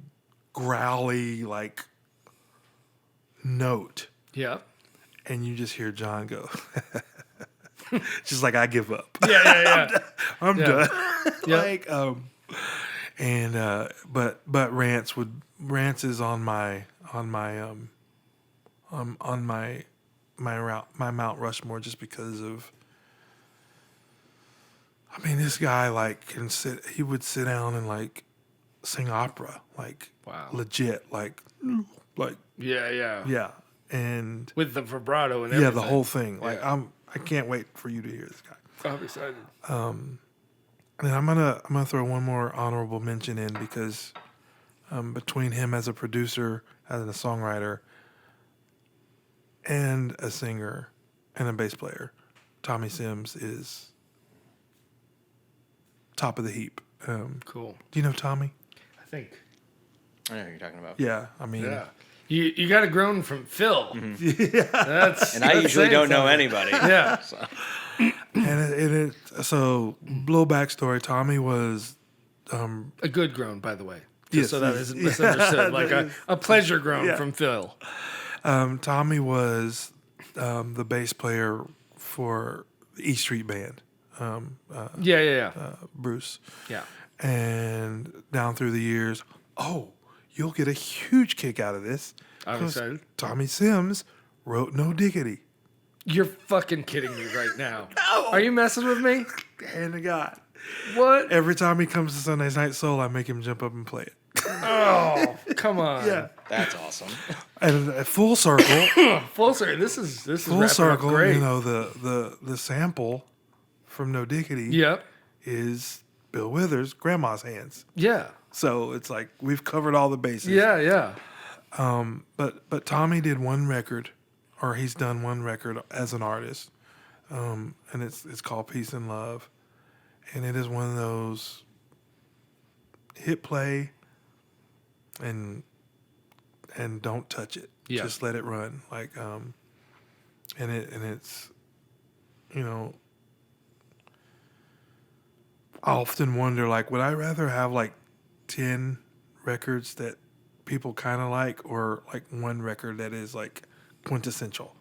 growly, like, note. Yeah. And you just hear John go, just like, I give up. Yeah. I'm done. Yeah. Like, but Rance is on my Mount Rushmore just because of, I mean, this guy like he would sit down and like sing opera, like legit, like Yeah. and with the vibrato and everything. the whole thing. Like Yeah. I can't wait for you to hear this guy. I'm excited. And I'm gonna throw one more honorable mention in because between him as a producer, as a songwriter, and a singer and a bass player, Tommy Sims is top of the heap. Cool. Do you know Tommy? I think. I know who you're talking about. Yeah, I mean, Yeah. You got a groan from Phil. yeah. That's And I usually don't know anybody. Yeah. So. And so little backstory. Tommy was A good groan, by the way. Yes, So that yes. isn't misunderstood. Like a pleasure groan from Phil. Tommy was the bass player for the E Street Band. Yeah. Bruce. Yeah. And down through the years, you'll get a huge kick out of this. I'm 'cause excited. Tommy Sims wrote No Diggity. You're fucking kidding me right now. No. Are you messing with me? Hand to God. What? Every time he comes to Sunday's Night Soul, I make him jump up and play it. Oh, come on. Yeah. That's awesome. And full circle. Full circle. This is Full wrapping circle. up great. You know, the sample from No Diggity Yep. is Bill Withers' grandma's hands. Yeah. So it's like we've covered all the bases. Yeah. But Tommy did one record, or he's done one record as an artist, and it's called Peace and Love, and it is one of those hit play and don't touch it. Yeah. Just let it run. Like and it's I often wonder, like, would I rather have like 10 records that people kind of like, or like one record that is like quintessential?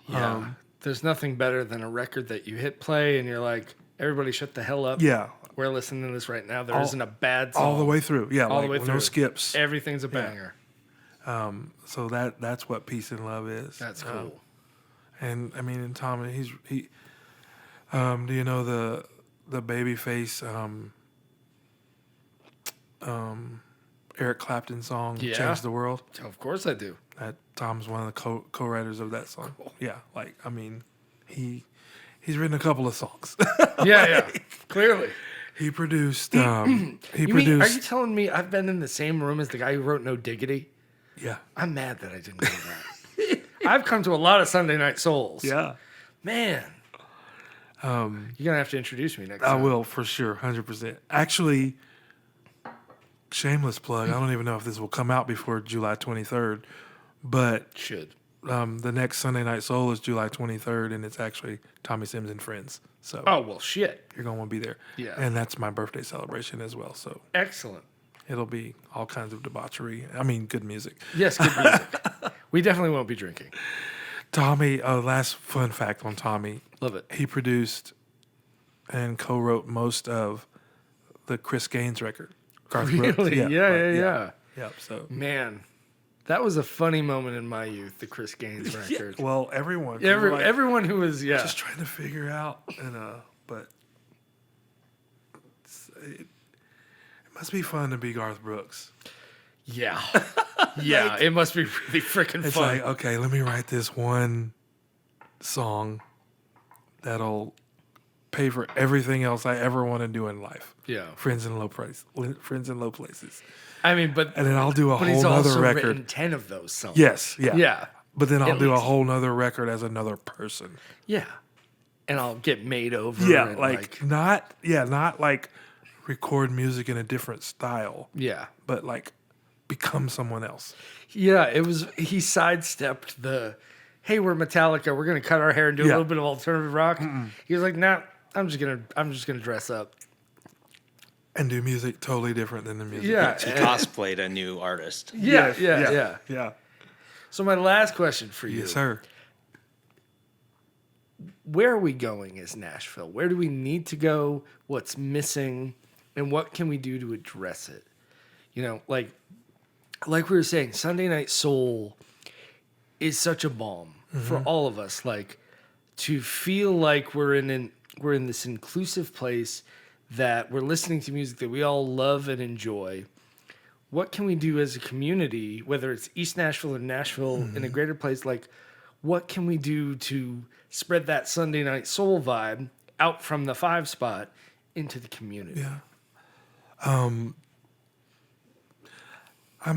Yeah. There's nothing better than a record that you hit play and you're like, everybody shut the hell up. Yeah, We're listening to this right now. There not a bad song. all the way through. Yeah, All the way no through. skips. Everything's a banger. So that's what Peace and Love is. That's cool. And I mean, and Tommy, he. Do you know the Babyface Eric Clapton song Yeah. "Change the World"? Of course I do. That Tom's one of the co-writers of that song. Cool. Yeah, like I mean, he's written a couple of songs. Yeah. Clearly. He produced. Are you telling me I've been in the same room as the guy who wrote No Diggity? Yeah. I'm mad that I didn't know that. I've come to a lot of Sunday Night Souls. Yeah. Man. You're going to have to introduce me next I time. will for sure, 100%. Actually, shameless plug. I don't even know if this will come out before July 23rd, but Should. the next Sunday Night Soul is July 23rd, and it's actually Tommy Sims and Friends. So Oh, well, shit. you're gonna want to be there. Yeah. And that's my birthday celebration as well. So Excellent. it'll be all kinds of debauchery. I mean, good music. Yes, good music. We definitely won't be drinking. Tommy. Last fun fact on Tommy. Love it. He produced and co-wrote most of the Chris Gaines record. Garth Brooks. Really? right, Yeah. Yep. So Man, that was a funny moment in my youth, the Chris Gaines yeah, record. well, everyone. we were like, Everyone who was, just trying to figure out, and but it must be fun to be Garth Brooks. Yeah. Yeah, it must be really freaking It's fun. like, okay, let me write this one song that'll pay for everything else I ever want to do in life. Yeah. Friends in low places. I mean, but And then I'll do a but he's whole also nother record. written 10 of those songs. Yes, yeah. Yeah. But then I'll At do a least. whole nother record as another person. Yeah. And I'll get made over. Yeah, and like not like record music in a different style, yeah. but like become someone else. Yeah, he sidestepped the, hey, we're Metallica, we're gonna cut our hair and do a Yeah. little bit of alternative rock. He was like, nah, I'm just gonna dress up. And do music totally different than the music. Yeah. He cosplayed a new artist. Yeah, Yes, yeah. So my last question for you. Yes, sir. Where are we going as Nashville? Where do we need to go? What's missing? And what can we do to address it? You know, like we were saying, Sunday Night Soul is such a balm for all of us. Like to feel like we're in this inclusive place that we're listening to music that we all love and enjoy what can we do as a community, whether it's East Nashville or Nashville in a greater place, like what can we do to spread that Sunday Night Soul vibe out from the 5 spot into the community? Yeah. I'm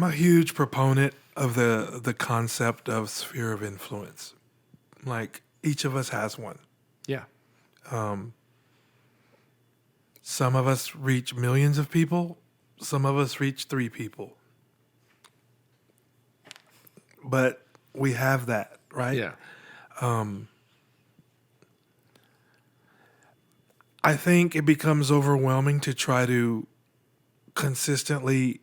a huge proponent of the concept of sphere of influence. Like, each of us has one. Yeah. Some of us reach millions of people. Some of us reach 3 people. But we have that, right? Yeah. I think it becomes overwhelming to try to consistently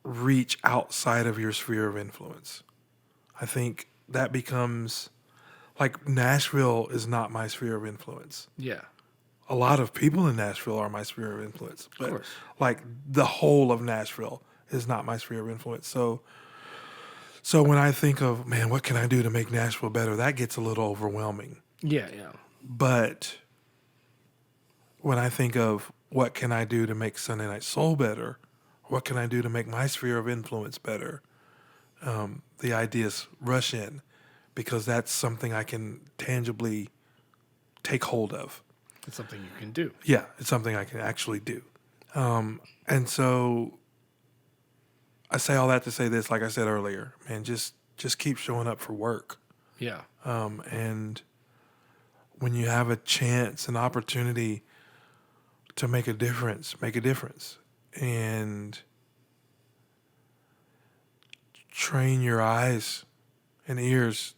reach outside of your sphere of influence. I think that becomes, like, Nashville is not my sphere of influence. Yeah. A lot of people in Nashville are my sphere of influence, but course. like the whole of Nashville is not my sphere of influence. So when I think of, man, what can I do to make Nashville better? That gets a little overwhelming. Yeah. Yeah. But when I think of what can I do to make Sunday Night Soul better, what can I do to make my sphere of influence better, the ideas rush in because that's something I can tangibly take hold of. It's something you can do. Yeah, it's something I can actually do. And so I say all that to say this, like I said earlier, man, just keep showing up for work. Yeah. And when you have a chance, an opportunity to make a difference, make a difference. And train your eyes and ears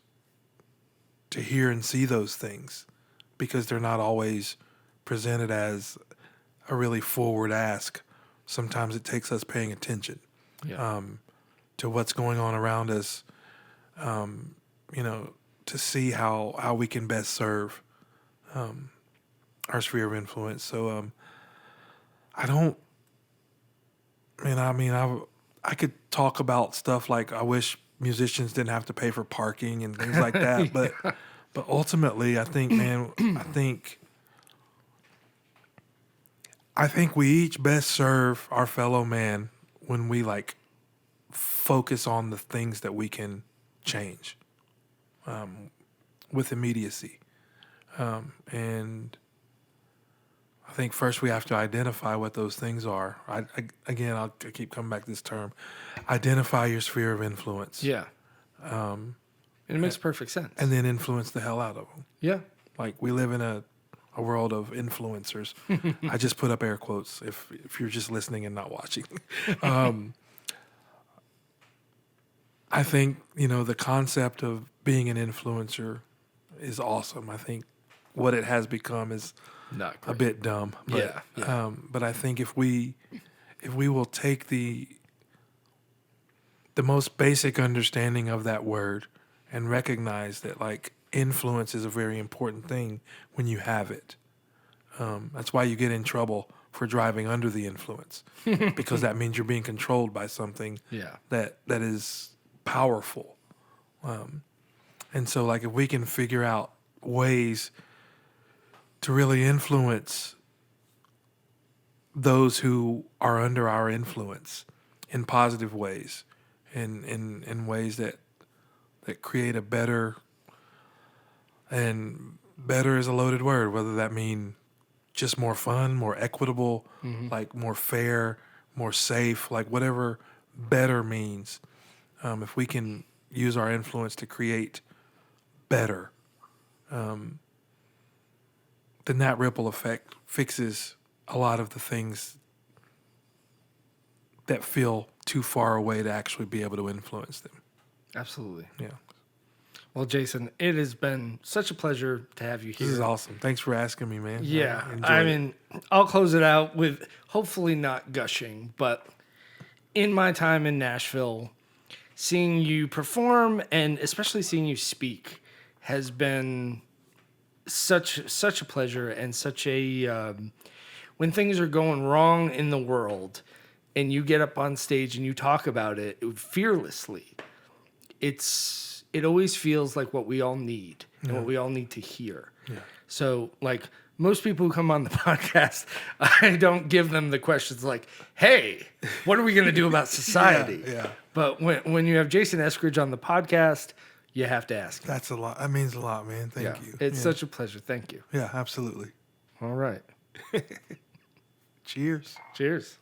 to hear and see those things because they're not always presented as a really forward ask. Sometimes it takes us paying attention to what's going on around us, to see how we can best serve our sphere of influence. So I could talk about stuff like I wish musicians didn't have to pay for parking and things like that, but ultimately, I think, man, I think we each best serve our fellow man when we like focus on the things that we can change with immediacy. And I think first we have to identify what those things are. I keep coming back to this term. Identify your sphere of influence. Yeah. And it makes perfect sense. And then influence the hell out of them. Yeah. Like, we live in a world of influencers. I just put up air quotes if you're just listening and not watching. I think, the concept of being an influencer is awesome. I think what it has become is not a bit dumb. But, but I think if we will take the most basic understanding of that word and recognize that, like, influence is a very important thing when you have it. That's why you get in trouble for driving under the influence, because that means you're being controlled by something that is powerful. And so, like, if we can figure out ways to really influence those who are under our influence in positive ways, in ways that create a better, and better is a loaded word, whether that mean just more fun, more equitable, like more fair, more safe, like whatever better means. If we can use our influence to create better, then that ripple effect fixes a lot of the things that feel too far away to actually be able to influence them. Absolutely. Yeah. Well, Jason, it has been such a pleasure to have you here. This is awesome. Thanks for asking me, man. Yeah. I'll close it out with hopefully not gushing, but in my time in Nashville, seeing you perform and especially seeing you speak has been such a pleasure, and such a when things are going wrong in the world and you get up on stage and you talk about it fearlessly, it always feels like what we all need and what we all need to hear. Yeah. So, like, most people who come on the podcast, I don't give them the questions like, hey, what are we going to do about society? Yeah. But when you have Jason Eskridge on the podcast, you have to ask him. That's a lot. That means a lot, man. Thank you. It's such a pleasure. Thank you. Yeah, absolutely. All right. Cheers. Cheers.